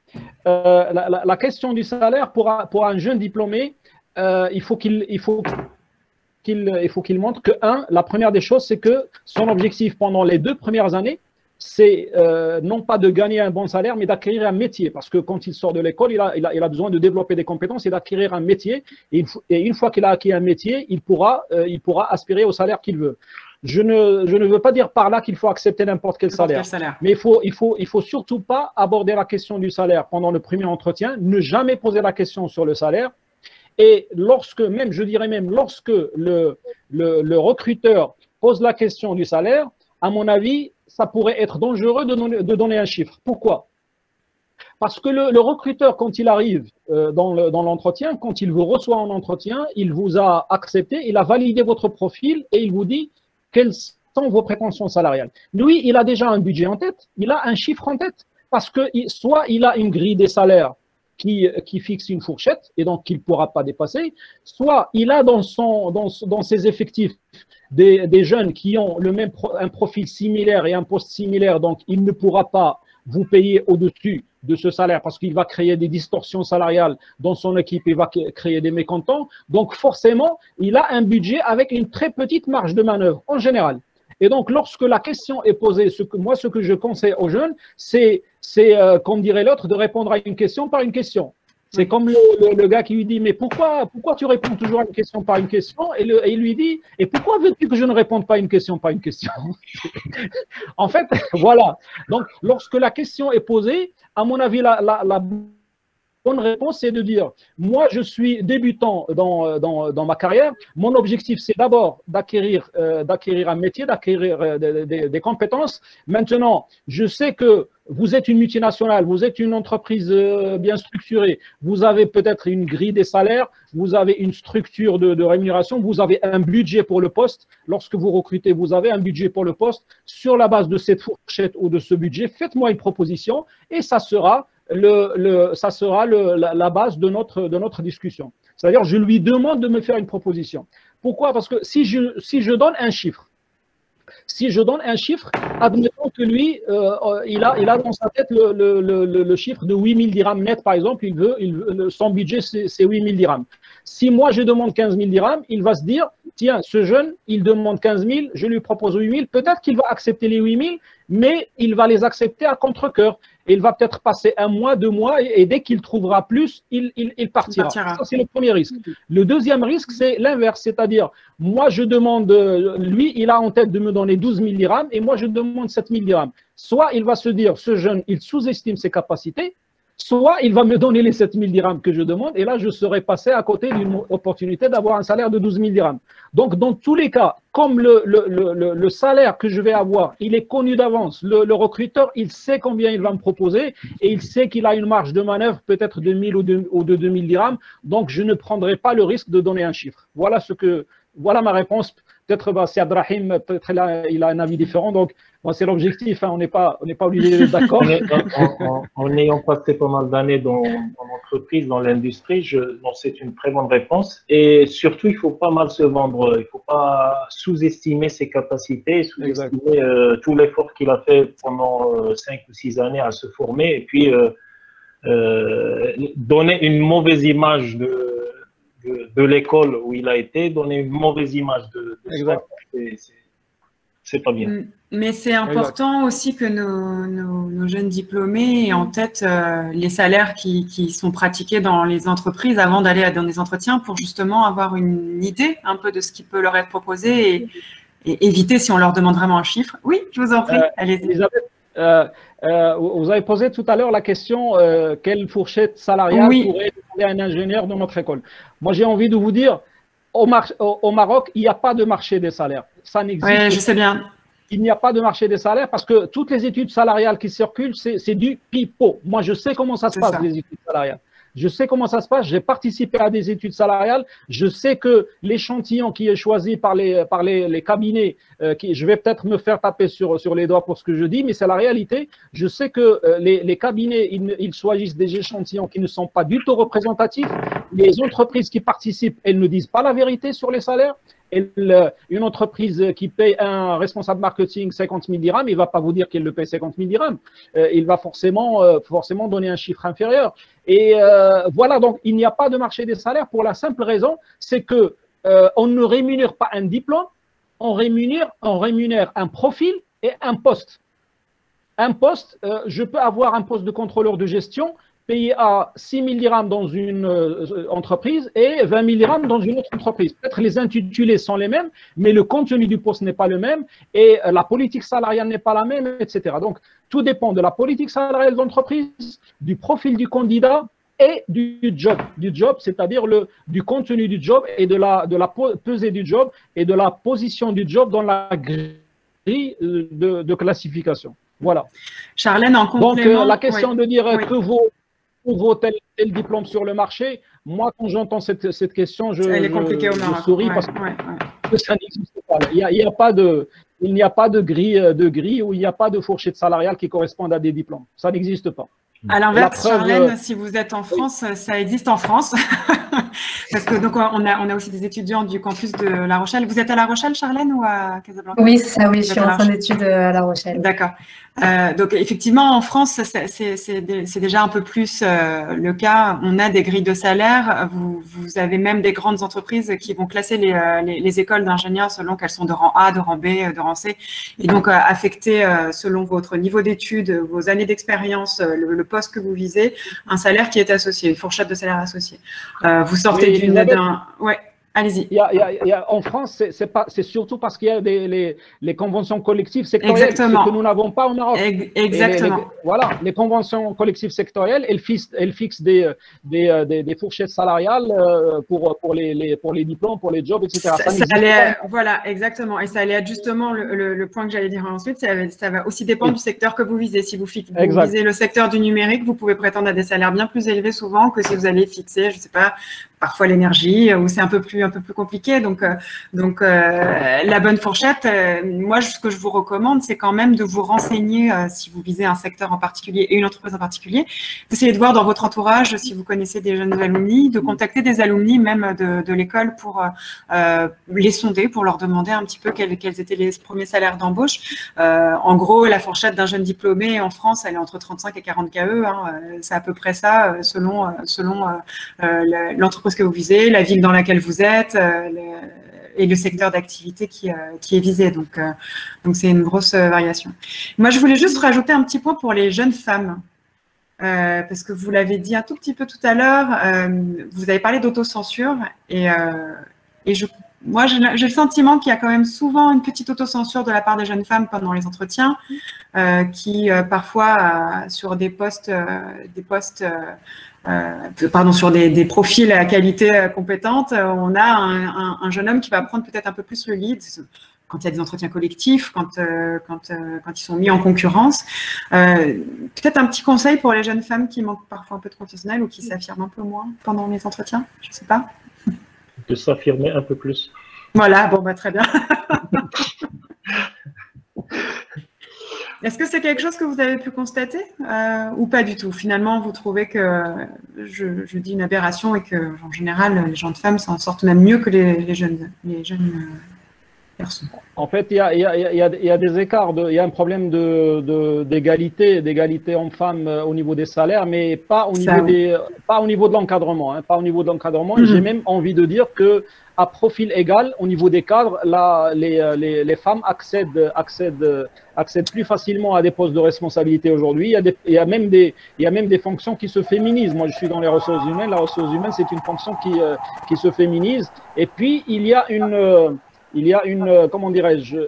La question du salaire, pour un jeune diplômé, il faut qu'il montre que, la première des choses, c'est que son objectif pendant les 2 premières années, c'est non pas de gagner un bon salaire, mais d'acquérir un métier. Parce que quand il sort de l'école, il a besoin de développer des compétences et d'acquérir un métier. Et une fois qu'il a acquis un métier, il pourra aspirer au salaire qu'il veut. Je ne veux pas dire par là qu'il faut accepter n'importe quel salaire. Mais il faut surtout pas aborder la question du salaire pendant le premier entretien, ne jamais poser la question sur le salaire. Et lorsque le recruteur pose la question du salaire, à mon avis, ça pourrait être dangereux de donner un chiffre. Pourquoi? Parce que le recruteur, quand il arrive dans l'entretien, quand il vous reçoit en entretien, il vous a accepté, il a validé votre profil et il vous dit quelles sont vos prétentions salariales. Lui, il a déjà un budget en tête, il a un chiffre en tête, parce que soit il a une grille des salaires qui fixe une fourchette et donc qu'il ne pourra pas dépasser, soit il a dans ses effectifs des jeunes qui ont un profil similaire et un poste similaire, donc il ne pourra pas vous payer au-dessus de ce salaire parce qu'il va créer des distorsions salariales dans son équipe et va créer des mécontents. Donc forcément, il a un budget avec une très petite marge de manœuvre en général. Et donc, lorsque la question est posée, ce que je conseille aux jeunes, c'est comme dirait l'autre, de répondre à une question par une question. C'est comme le gars qui lui dit, mais pourquoi tu réponds toujours à une question par une question? Et il lui dit, et pourquoi veux-tu que je ne réponde pas à une question par une question? En fait, voilà. Donc, lorsque la question est posée, à mon avis, la bonne réponse, c'est de dire, moi, je suis débutant dans ma carrière. Mon objectif, c'est d'abord d'acquérir un métier, d'acquérir des compétences. Maintenant, je sais que vous êtes une multinationale, vous êtes une entreprise bien structurée, vous avez peut-être une grille des salaires, vous avez une structure de rémunération, vous avez un budget pour le poste. Lorsque vous recrutez, vous avez un budget pour le poste. Sur la base de cette fourchette ou de ce budget, faites-moi une proposition et ça sera la base de notre discussion. C'est-à-dire, je lui demande de me faire une proposition. Pourquoi? Parce que si je donne un chiffre, admettons que lui, il a dans sa tête le chiffre de 8 000 dirhams net, par exemple, son budget, c'est 8 000 dirhams. Si moi, je demande 15 000 dirhams, il va se dire, tiens, ce jeune, il demande 15 000, je lui propose 8 000, peut-être qu'il va accepter les 8 000, mais il va les accepter à contre-cœur. Il va peut-être passer 1 mois, 2 mois, et dès qu'il trouvera plus, il partira. Ça, c'est le premier risque. Le deuxième risque, c'est l'inverse, c'est-à-dire, moi, je demande, lui, il a en tête de me donner 12 000 dirhams, et moi, je demande 7 000 dirhams. Soit il va se dire, ce jeune, il sous-estime ses capacités, soit il va me donner les 7 000 dirhams que je demande, et là, je serai passé à côté d'une opportunité d'avoir un salaire de 12 000 dirhams. Donc, dans tous les cas, comme le salaire que je vais avoir, il est connu d'avance, le recruteur, il sait combien il va me proposer, et il sait qu'il a une marge de manœuvre peut-être de 1 000 ou de 2 000 dirhams, donc je ne prendrai pas le risque de donner un chiffre. Voilà ma réponse. Peut-être si Abdrahim, peut-être il a un avis différent. Donc, c'est l'objectif. Hein, on n'est pas obligé d'être d'accord. En ayant passé pas mal d'années dans l'entreprise, dans l'industrie, c'est une très bonne réponse. Et surtout, il faut pas mal se vendre. Il faut pas sous-estimer ses capacités, sous-estimer tout l'effort qu'il a fait pendant 5 ou 6 années à se former. Et puis, donner une mauvaise image de l'école où il a été, donner une mauvaise image de soi, c'est pas bien. Mais c'est important aussi que nos jeunes diplômés aient en tête les salaires qui sont pratiqués dans les entreprises avant d'aller dans des entretiens pour justement avoir une idée un peu de ce qui peut leur être proposé et éviter si on leur demande vraiment un chiffre. Oui, je vous en prie, allez-y. Vous avez posé tout à l'heure la question quelle fourchette salariale pourrait demander un ingénieur de notre école. Moi, j'ai envie de vous dire, au Maroc, il n'y a pas de marché des salaires. Ça n'existe pas. Oui, je sais bien. Il n'y a pas de marché des salaires parce que toutes les études salariales qui circulent, c'est du pipeau. Moi, je sais comment ça se passe, les études salariales. Je sais comment ça se passe, j'ai participé à des études salariales, je sais que l'échantillon qui est choisi par les cabinets, je vais peut-être me faire taper sur les doigts pour ce que je dis, mais c'est la réalité. Je sais que les cabinets, ils choisissent des échantillons qui ne sont pas du tout représentatifs. Les entreprises qui participent, elles ne disent pas la vérité sur les salaires. Une entreprise qui paye un responsable marketing 50 000 dirhams, il ne va pas vous dire qu'il le paye 50 000 dirhams. Il va forcément donner un chiffre inférieur. Et voilà, donc il n'y a pas de marché des salaires pour la simple raison, c'est que on ne rémunère pas un diplôme, on rémunère un profil et un poste. Un poste, je peux avoir un poste de contrôleur de gestion payé à 6 000 dirhams dans une entreprise et 20 000 dirhams dans une autre entreprise. Peut-être les intitulés sont les mêmes, mais le contenu du poste n'est pas le même et la politique salariale n'est pas la même, etc. Donc, tout dépend de la politique salariale de l'entreprise, du profil du candidat et du job. Du job, c'est-à-dire du contenu du job et de la pesée du job et de la position du job dans la grille de classification. Voilà. Charlène, en complément… Donc, la question de dire que vaut tel diplôme sur le marché, moi, quand j'entends cette question, je souris parce que ça n'existe pas. Il n'y a pas de grille ou il n'y a pas de fourchette salariale qui correspondent à des diplômes. Ça n'existe pas. À l'inverse, Charlène, si vous êtes en France, ça existe en France. Parce que donc on a aussi des étudiants du campus de La Rochelle. Vous êtes à La Rochelle, Charlène, ou à Casablanca? Oui, c'est ça, oui, je suis en fin d'études à La Rochelle. D'accord. Donc effectivement, en France, c'est déjà un peu plus le cas. On a des grilles de salaire. Vous avez même des grandes entreprises qui vont classer les écoles d'ingénieurs selon qu'elles sont de rang A, de rang B, de rang C. Et donc affecter selon votre niveau d'études, vos années d'expérience, le poste que vous visez, un salaire qui est associé, une fourchette de salaire associée. Vous sortez d'un… Ouais. Allez-y. En France, c'est surtout parce qu'il y a les conventions collectives sectorielles que nous n'avons pas au Maroc. Exactement. Voilà, les conventions collectives sectorielles, elles fixent des fourchettes salariales pour les diplômes, pour les jobs, etc. Voilà, exactement. Et ça allait être justement le point que j'allais dire ensuite. Ça va aussi dépendre du secteur que vous visez. Si vous visez le secteur du numérique, vous pouvez prétendre à des salaires bien plus élevés souvent que si vous allez fixer, je ne sais pas, parfois l'énergie, où c'est un peu plus compliqué. Donc la bonne fourchette, moi, ce que je vous recommande, c'est quand même de vous renseigner si vous visez un secteur en particulier et une entreprise en particulier. D'essayer de voir dans votre entourage si vous connaissez des jeunes alumni, de contacter des alumni même de l'école pour les sonder, pour leur demander un petit peu quels étaient les premiers salaires d'embauche. En gros, la fourchette d'un jeune diplômé en France, elle est entre 35 et 40 KE. C'est à peu près ça, selon l'entreprise que vous visez, la ville dans laquelle vous êtes et le secteur d'activité qui est visé. Donc c'est une grosse variation. Moi, je voulais juste rajouter un petit point pour les jeunes femmes. Parce que vous l'avez dit un tout petit peu tout à l'heure, vous avez parlé d'autocensure et moi, j'ai le sentiment qu'il y a quand même souvent une petite autocensure de la part des jeunes femmes pendant les entretiens, qui parfois sur sur des profils à qualité compétente, on a un jeune homme qui va prendre peut-être un peu plus le lead quand il y a des entretiens collectifs, quand ils sont mis en concurrence. Peut-être un petit conseil pour les jeunes femmes qui manquent parfois un peu de confiance en elles ou qui s'affirment un peu moins pendant les entretiens, je ne sais pas. De s'affirmer un peu plus. Voilà, bon, très bien. Est-ce que c'est quelque chose que vous avez pu constater ou pas du tout? Finalement, vous trouvez que je dis une aberration et que, en général, les gens de femmes s'en sortent même mieux que les jeunes garçons. En fait, il y a des écarts, il y a un problème d'égalité homme-femme au niveau des salaires, mais pas au niveau de l'encadrement. Pas au niveau de l'encadrement. J'ai même envie de dire que à profil égal, au niveau des cadres, là, les femmes accèdent plus facilement à des postes de responsabilité aujourd'hui. Il y a même des fonctions qui se féminisent. Moi, je suis dans les ressources humaines. La ressource humaine, c'est une fonction qui se féminise. Et puis, il y a une comment dirais-je,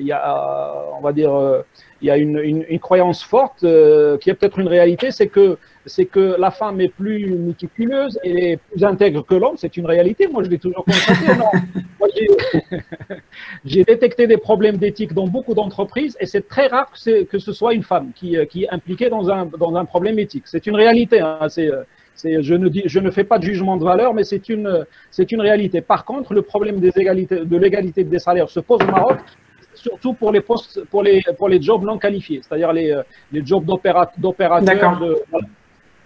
on va dire, il y a une croyance forte qui est peut-être une réalité, c'est que la femme est plus méticuleuse et plus intègre que l'homme. C'est une réalité. Moi, je l'ai toujours constaté. Moi, j'ai détecté des problèmes d'éthique dans beaucoup d'entreprises et c'est très rare que ce soit une femme qui est impliquée dans un problème éthique. C'est une réalité. Je ne fais pas de jugement de valeur, mais c'est une réalité. Par contre, le problème de l'égalité des salaires se pose au Maroc, surtout pour les postes, pour les jobs non qualifiés, c'est-à-dire les jobs d'opérateurs.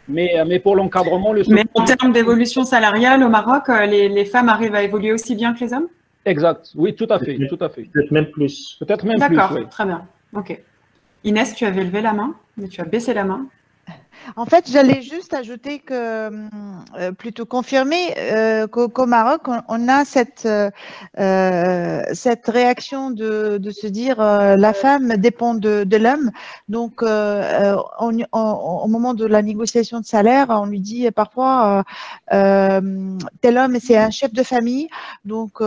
Mais pour l'encadrement, Mais en termes d'évolution salariale au Maroc, les femmes arrivent à évoluer aussi bien que les hommes? Exact. Oui, tout à fait, tout à fait. Peut-être même plus. Peut-être même plus. D'accord, oui. Très bien. Ok. Inès, tu avais levé la main, mais tu as baissé la main. En fait, j'allais juste ajouter que, plutôt confirmer qu'au Maroc, on a cette réaction de se dire la femme dépend de l'homme. Donc, au moment de la négociation de salaire, on lui dit parfois tel homme, c'est un chef de famille, donc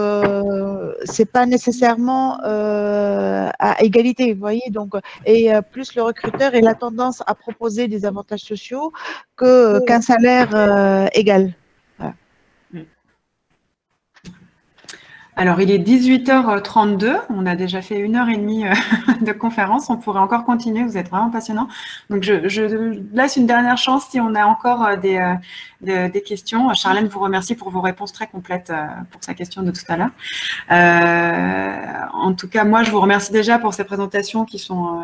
c'est pas nécessairement à égalité, vous voyez. Donc, et plus le recruteur a la tendance à proposer des avantages sociaux qu'un salaire égal. Voilà. Alors, il est 18h32. On a déjà fait 1h30 de conférence. On pourrait encore continuer. Vous êtes vraiment passionnant. Donc, je laisse une dernière chance si on a encore des questions. Charlène vous remercie pour vos réponses très complètes pour sa question de tout à l'heure. En tout cas, moi, je vous remercie déjà pour ces présentations qui sont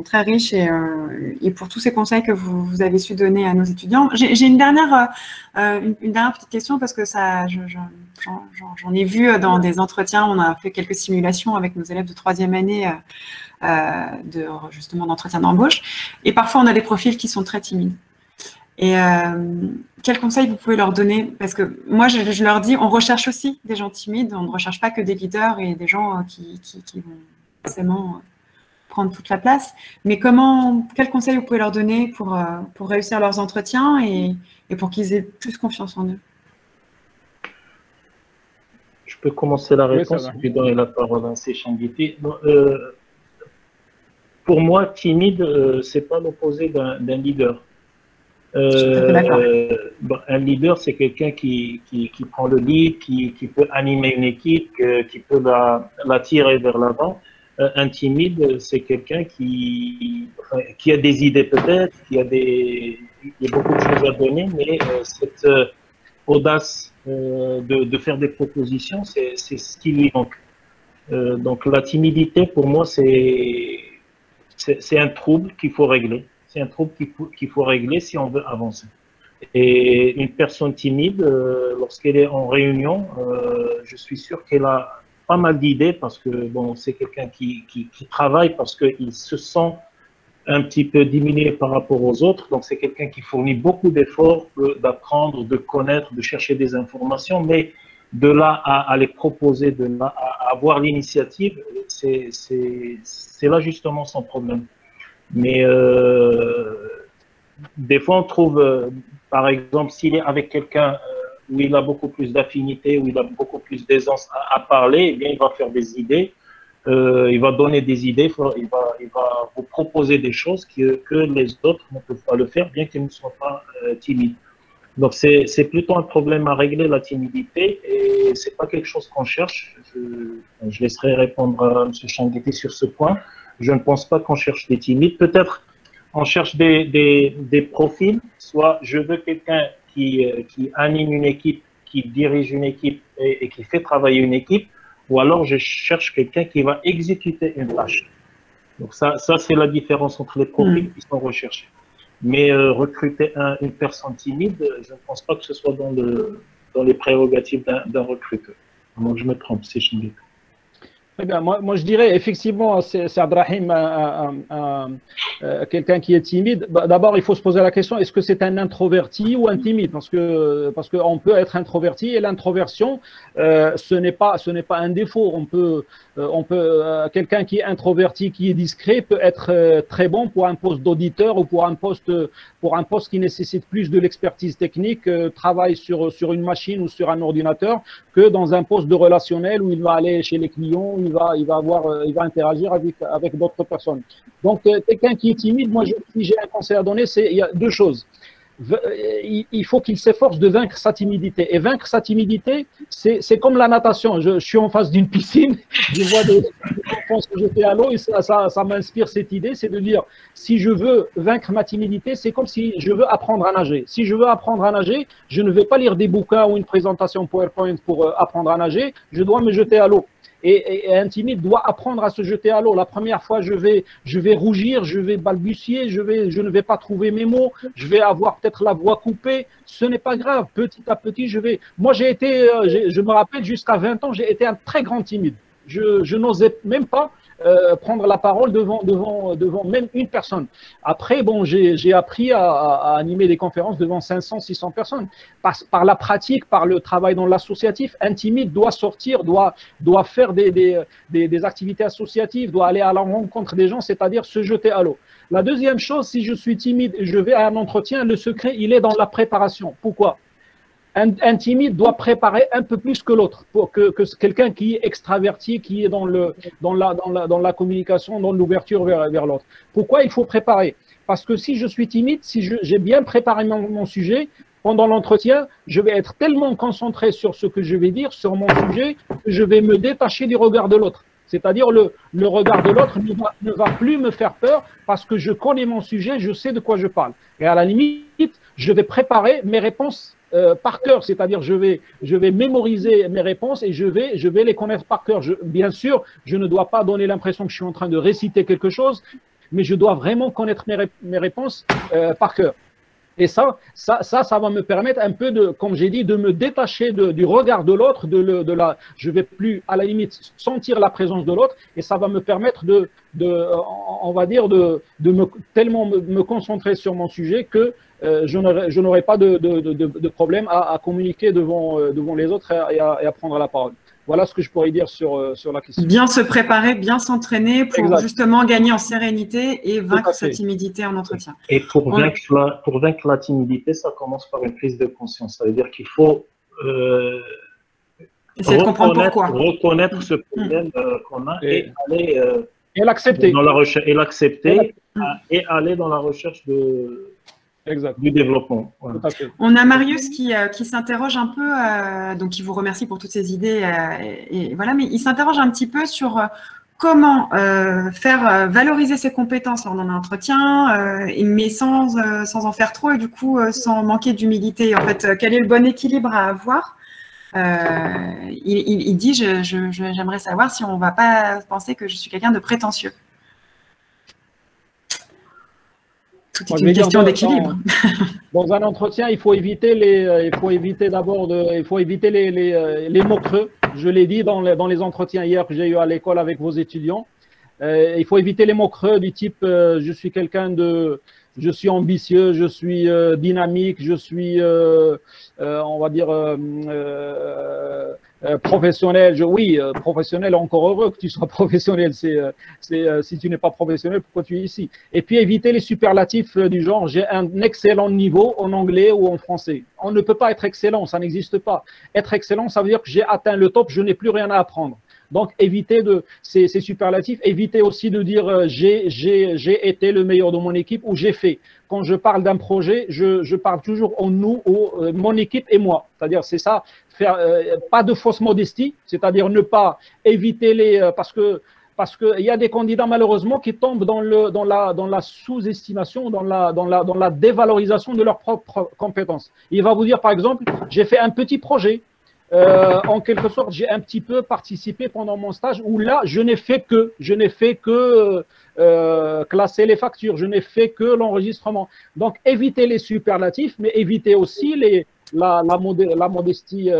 très riches et pour tous ces conseils que vous avez su donner à nos étudiants. J'ai une dernière petite question parce que ça, j'en ai vu dans des entretiens. On a fait quelques simulations avec nos élèves de 3e année justement d'entretien d'embauche. Et parfois, on a des profils qui sont très timides. Et quels conseils vous pouvez leur donner? Parce que moi, je leur dis, on recherche aussi des gens timides, on ne recherche pas que des leaders et des gens qui vont forcément prendre toute la place. Mais quels conseils vous pouvez leur donner pour réussir leurs entretiens et pour qu'ils aient plus confiance en eux? Je peux commencer la réponse et puis donner la parole à Changuiti. Pour moi, timide, c'est pas l'opposé d'un leader. Un leader, c'est quelqu'un qui prend le lead, qui peut animer une équipe, qui peut la tirer vers l'avant. Un timide, c'est quelqu'un qui a des idées peut-être, il y a beaucoup de choses à donner, mais cette audace de faire des propositions, c'est ce qui lui manque. Donc la timidité, pour moi, c'est un trouble qu'il faut régler. C'est un trouble qu'il faut régler si on veut avancer. Et une personne timide, lorsqu'elle est en réunion, je suis sûr qu'elle a pas mal d'idées parce que bon, c'est quelqu'un qui travaille parce qu'il se sent un petit peu diminué par rapport aux autres. Donc c'est quelqu'un qui fournit beaucoup d'efforts d'apprendre, de connaître, de chercher des informations, mais de là à les proposer, de là à avoir l'initiative, c'est là justement son problème. Mais des fois, on trouve, par exemple, s'il est avec quelqu'un où il a beaucoup plus d'affinité, où il a beaucoup plus d'aisance à parler, eh bien, il va faire des idées, il va donner des idées, il va vous proposer des choses que les autres ne peuvent pas le faire, bien qu'ils ne soient pas timides. Donc, c'est plutôt un problème à régler, la timidité, et c'est pas quelque chose qu'on cherche. Je laisserai répondre à M. Changuetti sur ce point. Je ne pense pas qu'on cherche des timides. Peut-être on cherche des profils, soit je veux quelqu'un qui anime une équipe, qui dirige une équipe et qui fait travailler une équipe, ou alors je cherche quelqu'un qui va exécuter une tâche. Donc ça c'est la différence entre les profils qui sont recherchés. Mais recruter une personne timide, je ne pense pas que ce soit dans les prérogatives d'un recruteur. Donc je me trompe, c'est Changuetti. Très bien. Moi, je dirais effectivement, c'est Abdrahim, quelqu'un qui est timide. D'abord, il faut se poser la question, est-ce que c'est un introverti ou un timide? Parce qu'on peut être introverti et l'introversion, ce n'est pas un défaut. Quelqu'un qui est introverti, qui est discret, peut être très bon pour un poste d'auditeur ou pour un poste qui nécessite plus de l'expertise technique, travaille sur une machine ou sur un ordinateur, que dans un poste de relationnel où il va aller chez les clients, il va interagir avec d'autres personnes. Donc, quelqu'un qui est timide, moi, si j'ai un conseil à donner, il y a deux choses. Il faut qu'il s'efforce de vaincre sa timidité. Et vaincre sa timidité, c'est comme la natation. Je suis en face d'une piscine, je vois des enfants se jeter à l'eau et ça m'inspire cette idée, c'est de dire, si je veux vaincre ma timidité, c'est comme si je veux apprendre à nager. Si je veux apprendre à nager, je ne vais pas lire des bouquins ou une présentation PowerPoint pour apprendre à nager, je dois me jeter à l'eau. Et un timide doit apprendre à se jeter à l'eau. La première fois, je vais rougir, je vais balbutier, je ne vais pas trouver mes mots, je vais avoir peut-être la voix coupée. Ce n'est pas grave. Petit à petit, Moi, je me rappelle, jusqu'à 20 ans, j'ai été un très grand timide. Je n'osais même pas prendre la parole devant même une personne. Après, bon, j'ai appris à animer des conférences devant 500, 600 personnes. Par la pratique, par le travail dans l'associatif, un timide doit sortir, doit faire des activités associatives, doit aller à la rencontre des gens, c'est-à-dire se jeter à l'eau. La deuxième chose, si je suis timide et je vais à un entretien, le secret, il est dans la préparation. Pourquoi ? Un timide doit préparer un peu plus que l'autre, pour que quelqu'un qui est extraverti, qui est dans la communication, dans l'ouverture vers l'autre. Pourquoi il faut préparer? Parce que si je suis timide, si j'ai bien préparé mon sujet, pendant l'entretien, je vais être tellement concentré sur ce que je vais dire, sur mon sujet, que je vais me détacher du regard de l'autre. C'est-à-dire le regard de l'autre ne va plus me faire peur parce que je connais mon sujet, je sais de quoi je parle. Et à la limite, je vais préparer mes réponses par cœur, c'est-à-dire je vais mémoriser mes réponses et je vais les connaître par cœur. Bien sûr, je ne dois pas donner l'impression que je suis en train de réciter quelque chose, mais je dois vraiment connaître mes réponses par cœur. Et ça va me permettre un peu comme j'ai dit, de me détacher du regard de l'autre, je vais plus à la limite sentir la présence de l'autre, et ça va me permettre on va dire tellement me concentrer sur mon sujet que je n'aurai pas de problème à communiquer devant les autres et à prendre la parole. Voilà ce que je pourrais dire sur la question. Bien se préparer, bien s'entraîner pour justement gagner en sérénité et vaincre sa timidité en entretien. Et pour vaincre la timidité, ça commence par une prise de conscience. Ça veut dire qu'il faut essayer de comprendre pourquoi. Reconnaître ce problème qu'on a et aller l'accepter. Dans la recherche, et l'accepter et aller dans la recherche du développement. Voilà. On a Marius qui s'interroge un peu, donc il vous remercie pour toutes ces idées, et voilà, mais il s'interroge un petit peu sur comment faire valoriser ses compétences lors d'un entretien, mais sans en faire trop et du coup sans manquer d'humilité. En fait, quel est le bon équilibre à avoir? Il dit, j'aimerais savoir si on ne va pas penser que je suis quelqu'un de prétentieux. Tout est une question d'équilibre. Dans un entretien, il faut éviter les mots creux. Je l'ai dit dans les entretiens hier que j'ai eu à l'école avec vos étudiants. Il faut éviter les mots creux du type je suis quelqu'un de, je suis ambitieux, je suis dynamique, je suis, on va dire, professionnel. Oui, professionnel, encore heureux que tu sois professionnel. Si tu n'es pas professionnel, pourquoi tu es ici? Et puis éviter les superlatifs du genre j'ai un excellent niveau en anglais ou en français. On ne peut pas être excellent, ça n'existe pas. Être excellent, ça veut dire que j'ai atteint le top, je n'ai plus rien à apprendre. Donc, évitez ces superlatifs, évitez aussi de dire j'ai été le meilleur de mon équipe ou j'ai fait. Quand je parle d'un projet, je parle toujours en nous, mon équipe et moi. C'est-à-dire, c'est ça, faire pas de fausse modestie, c'est-à-dire ne pas éviter parce que il y a des candidats malheureusement qui tombent dans la sous-estimation, dans la dévalorisation de leurs propres compétences. Il va vous dire par exemple, j'ai fait un petit projet. En quelque sorte, j'ai un petit peu participé pendant mon stage où là, je n'ai fait que classer les factures, je n'ai fait que l'enregistrement. Donc, évitez les superlatifs, mais évitez aussi la modestie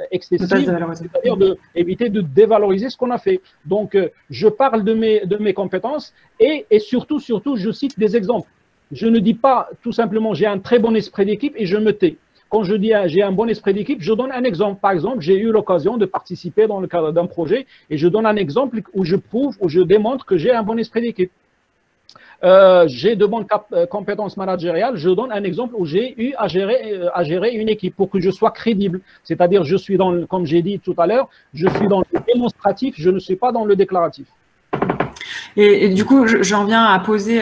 excessive, c'est-à-dire éviter de dévaloriser ce qu'on a fait. Donc, je parle de mes compétences et surtout, je cite des exemples. Je ne dis pas tout simplement j'ai un très bon esprit d'équipe et je me tais. Quand je dis j'ai un bon esprit d'équipe, je donne un exemple. Par exemple, j'ai eu l'occasion de participer dans le cadre d'un projet et je donne un exemple où je prouve, où je démontre que j'ai un bon esprit d'équipe. J'ai de bonnes compétences managériales, je donne un exemple où j'ai eu à gérer une équipe pour que je sois crédible. C'est-à-dire, je suis comme j'ai dit tout à l'heure, je suis dans le démonstratif, je ne suis pas dans le déclaratif. Et du coup, j'en viens à poser,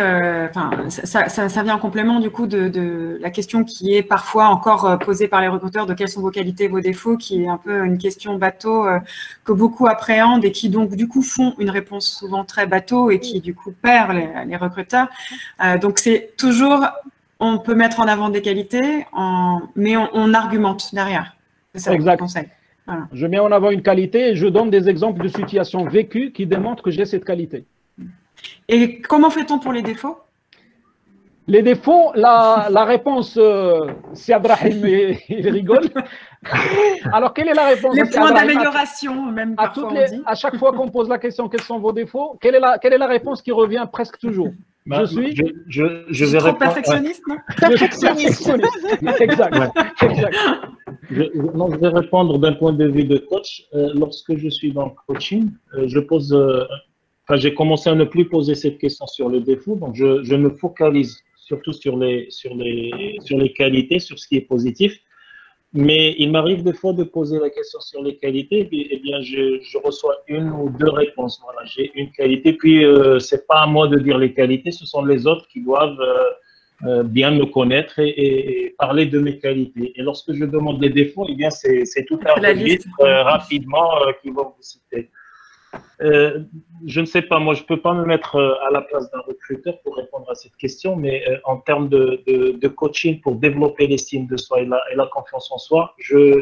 ça vient en complément du coup de la question qui est parfois encore posée par les recruteurs de quelles sont vos qualités, vos défauts, qui est un peu une question bateau que beaucoup appréhendent et qui donc du coup font une réponse souvent très bateau et qui du coup perd les recruteurs. Donc c'est toujours, on peut mettre en avant des qualités, mais on argumente derrière. C'est ça le conseil. Voilà. Je mets en avant une qualité et je donne des exemples de situations vécues qui démontrent que j'ai cette qualité. Et comment fait-on pour les défauts? Les défauts, la réponse, c'est Abdrahim, il rigole. Alors, quelle est la réponse? Les points d'amélioration, même parfois on dit. À chaque fois qu'on pose la question, quels sont vos défauts, quelle est la réponse qui revient presque toujours? Je suis trop perfectionniste, non? Perfectionniste. Exact. Ouais. Exact. Je vais répondre d'un point de vue de coach. Lorsque je suis dans le coaching, j'ai commencé à ne plus poser cette question sur les défauts, donc je me focalise surtout sur les qualités, sur ce qui est positif. Mais il m'arrive des fois de poser la question sur les qualités, et bien je reçois une ou deux réponses. Voilà, j'ai une qualité, puis c'est pas à moi de dire les qualités, ce sont les autres qui doivent bien me connaître et parler de mes qualités. Et lorsque je demande les défauts, eh bien c'est tout un registre rapidement qui va vous citer. Je ne sais pas, moi je peux pas me mettre à la place d'un recruteur pour répondre à cette question, mais en termes de coaching pour développer l'estime de soi et la confiance en soi,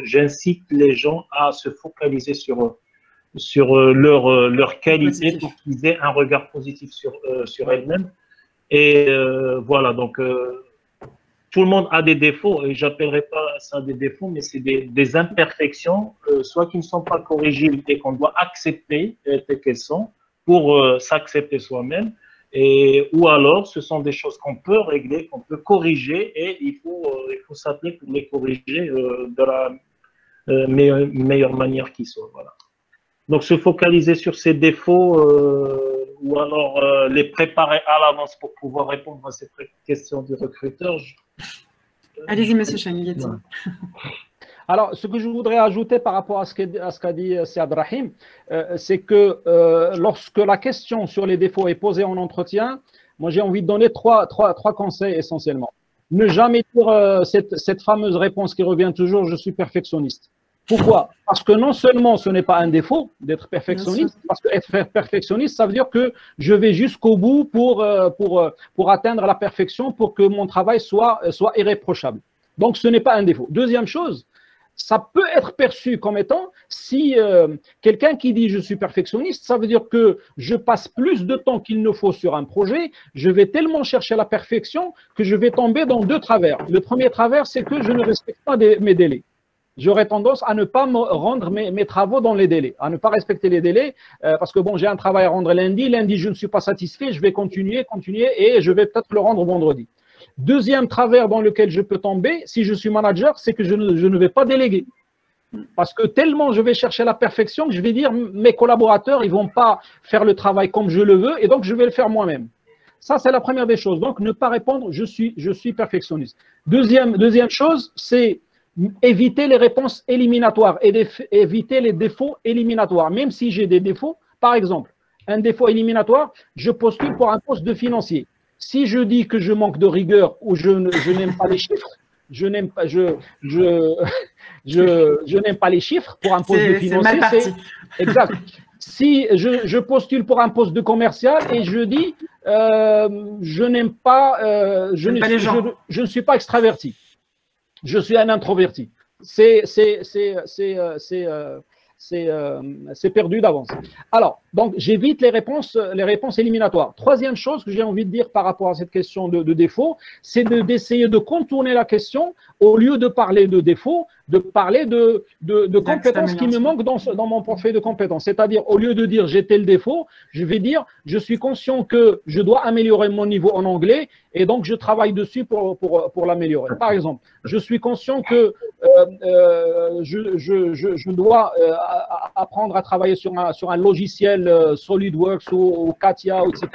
j'incite les gens à se focaliser sur leur qualité pour qu'ils aient un regard positif sur elles-mêmes. Et voilà, donc tout le monde a des défauts, et j'appellerai pas ça des défauts, mais c'est des imperfections, soit qui ne sont pas corrigibles et qu'on doit accepter telles qu'elles sont pour s'accepter soi-même, ou alors ce sont des choses qu'on peut régler, qu'on peut corriger, et il faut s'appeler pour les corriger de la meilleure manière qui soit. Voilà. Donc se focaliser sur ces défauts ou alors les préparer à l'avance pour pouvoir répondre à cette question du recruteur. Allez-y, monsieur Changuetti. Voilà. Alors, ce que je voudrais ajouter par rapport à ce qu'a dit Siad Rahim, c'est que lorsque la question sur les défauts est posée en entretien, moi j'ai envie de donner trois conseils essentiellement. Ne jamais dire cette fameuse réponse qui revient toujours, je suis perfectionniste. Pourquoi? Parce que non seulement ce n'est pas un défaut d'être perfectionniste, parce que être perfectionniste, ça veut dire que je vais jusqu'au bout pour atteindre la perfection, pour que mon travail soit irréprochable. Donc, ce n'est pas un défaut. Deuxième chose, ça peut être perçu comme étant, si quelqu'un qui dit je suis perfectionniste, ça veut dire que je passe plus de temps qu'il ne faut sur un projet, je vais tellement chercher la perfection que je vais tomber dans deux travers. Le premier travers, c'est que je ne respecte pas mes délais. J'aurais tendance à ne pas me rendre mes travaux dans les délais, à ne pas respecter les délais, parce que bon, j'ai un travail à rendre lundi, je ne suis pas satisfait, je vais continuer, et je vais peut-être le rendre vendredi. Deuxième travers dans lequel je peux tomber, si je suis manager, c'est que je ne vais pas déléguer. Parce que tellement je vais chercher la perfection que je vais dire mes collaborateurs, ils ne vont pas faire le travail comme je le veux, et donc je vais le faire moi-même. Ça, c'est la première des choses. Donc, ne pas répondre, je suis perfectionniste. Deuxième chose, c'est éviter les réponses éliminatoires et éviter les défauts éliminatoires. Même si j'ai des défauts, par exemple, un défaut éliminatoire, je postule pour un poste de financier. Si je dis que je manque de rigueur ou je n'aime pas les chiffres, je n'aime pas les chiffres pour un poste de financier. Exact. Si je postule pour un poste de commercial et je dis je n'aime pas, je ne suis pas extraverti. Je suis un introverti. C'est perdu d'avance. Alors, donc, j'évite les réponses éliminatoires. Troisième chose que j'ai envie de dire par rapport à cette question de défaut, c'est d'essayer de contourner la question au lieu de parler de défaut, de parler de compétences qui me manquent dans mon portefeuille de compétences. C'est-à-dire, au lieu de dire j'ai tel défaut, je vais dire je suis conscient que je dois améliorer mon niveau en anglais et donc je travaille dessus pour l'améliorer. Par exemple, je suis conscient que je dois apprendre à travailler sur un logiciel SolidWorks ou Katia, etc.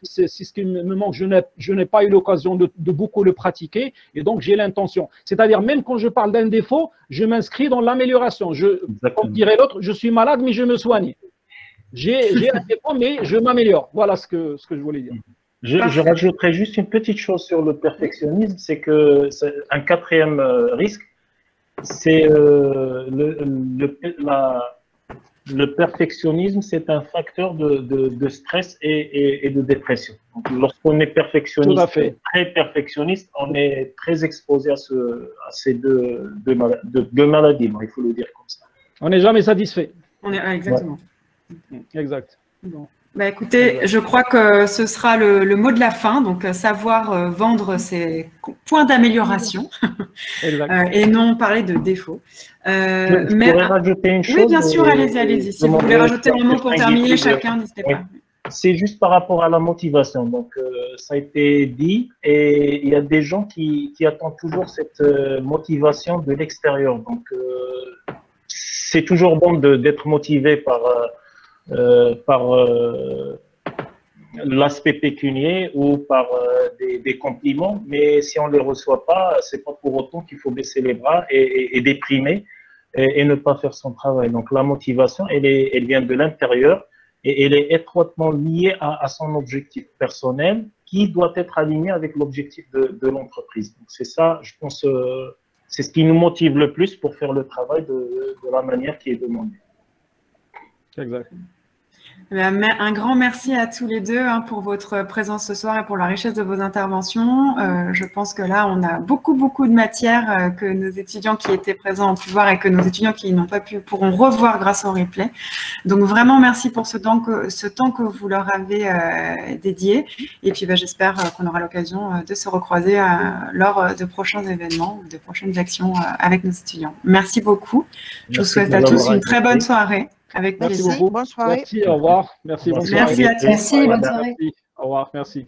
C'est ce qui me manque. Je n'ai pas eu l'occasion de beaucoup le pratiquer et donc j'ai l'intention. C'est-à-dire, même quand je parle d'un défaut, je m'inscris dans l'amélioration. Comme dirait l'autre, je suis malade, mais je me soigne. J'ai un défaut, mais je m'améliore. Voilà ce que je voulais dire. Je rajouterais juste une petite chose sur le perfectionnisme, c'est que un quatrième risque, c'est le perfectionnisme, c'est un facteur de stress et de dépression. Lorsqu'on est perfectionniste, très perfectionniste, on est très exposé à ces deux maladies. Il faut le dire comme ça. On n'est jamais satisfait. Exactement. Ouais. Exact. Bon. Bah écoutez, je crois que ce sera le mot de la fin. Donc, savoir vendre ses points d'amélioration et non parler de défauts. Je pourrais rajouter une chose. Oui, bien sûr, allez-y. Si vous voulez rajouter un mot pour terminer, chacun, n'hésitez pas. C'est juste par rapport à la motivation. Donc, ça a été dit et il y a des gens qui attendent toujours cette motivation de l'extérieur. Donc, c'est toujours bon d'être motivé par l'aspect pécunier ou par des compliments, mais si on ne les reçoit pas, c'est pas pour autant qu'il faut baisser les bras et déprimer et ne pas faire son travail. Donc la motivation, elle vient de l'intérieur et elle est étroitement liée à son objectif personnel qui doit être aligné avec l'objectif de l'entreprise. Donc c'est ça, je pense, c'est ce qui nous motive le plus pour faire le travail de la manière qui est demandée. Exact. Un grand merci à tous les deux pour votre présence ce soir et pour la richesse de vos interventions. Je pense que là, on a beaucoup de matière que nos étudiants qui étaient présents ont pu voir et que nos étudiants qui n'ont pas pu pourront revoir grâce au replay. Donc vraiment, merci pour ce temps que vous leur avez dédié. Et puis, j'espère qu'on aura l'occasion de se recroiser lors de prochains événements ou de prochaines actions avec nos étudiants. Merci beaucoup. Je vous souhaite à tous une très bonne soirée. Avec plaisir. Bonne soirée. Merci, au revoir. Merci, bonne soirée. Merci à tous. Merci, bonne soirée. Merci, au revoir, merci.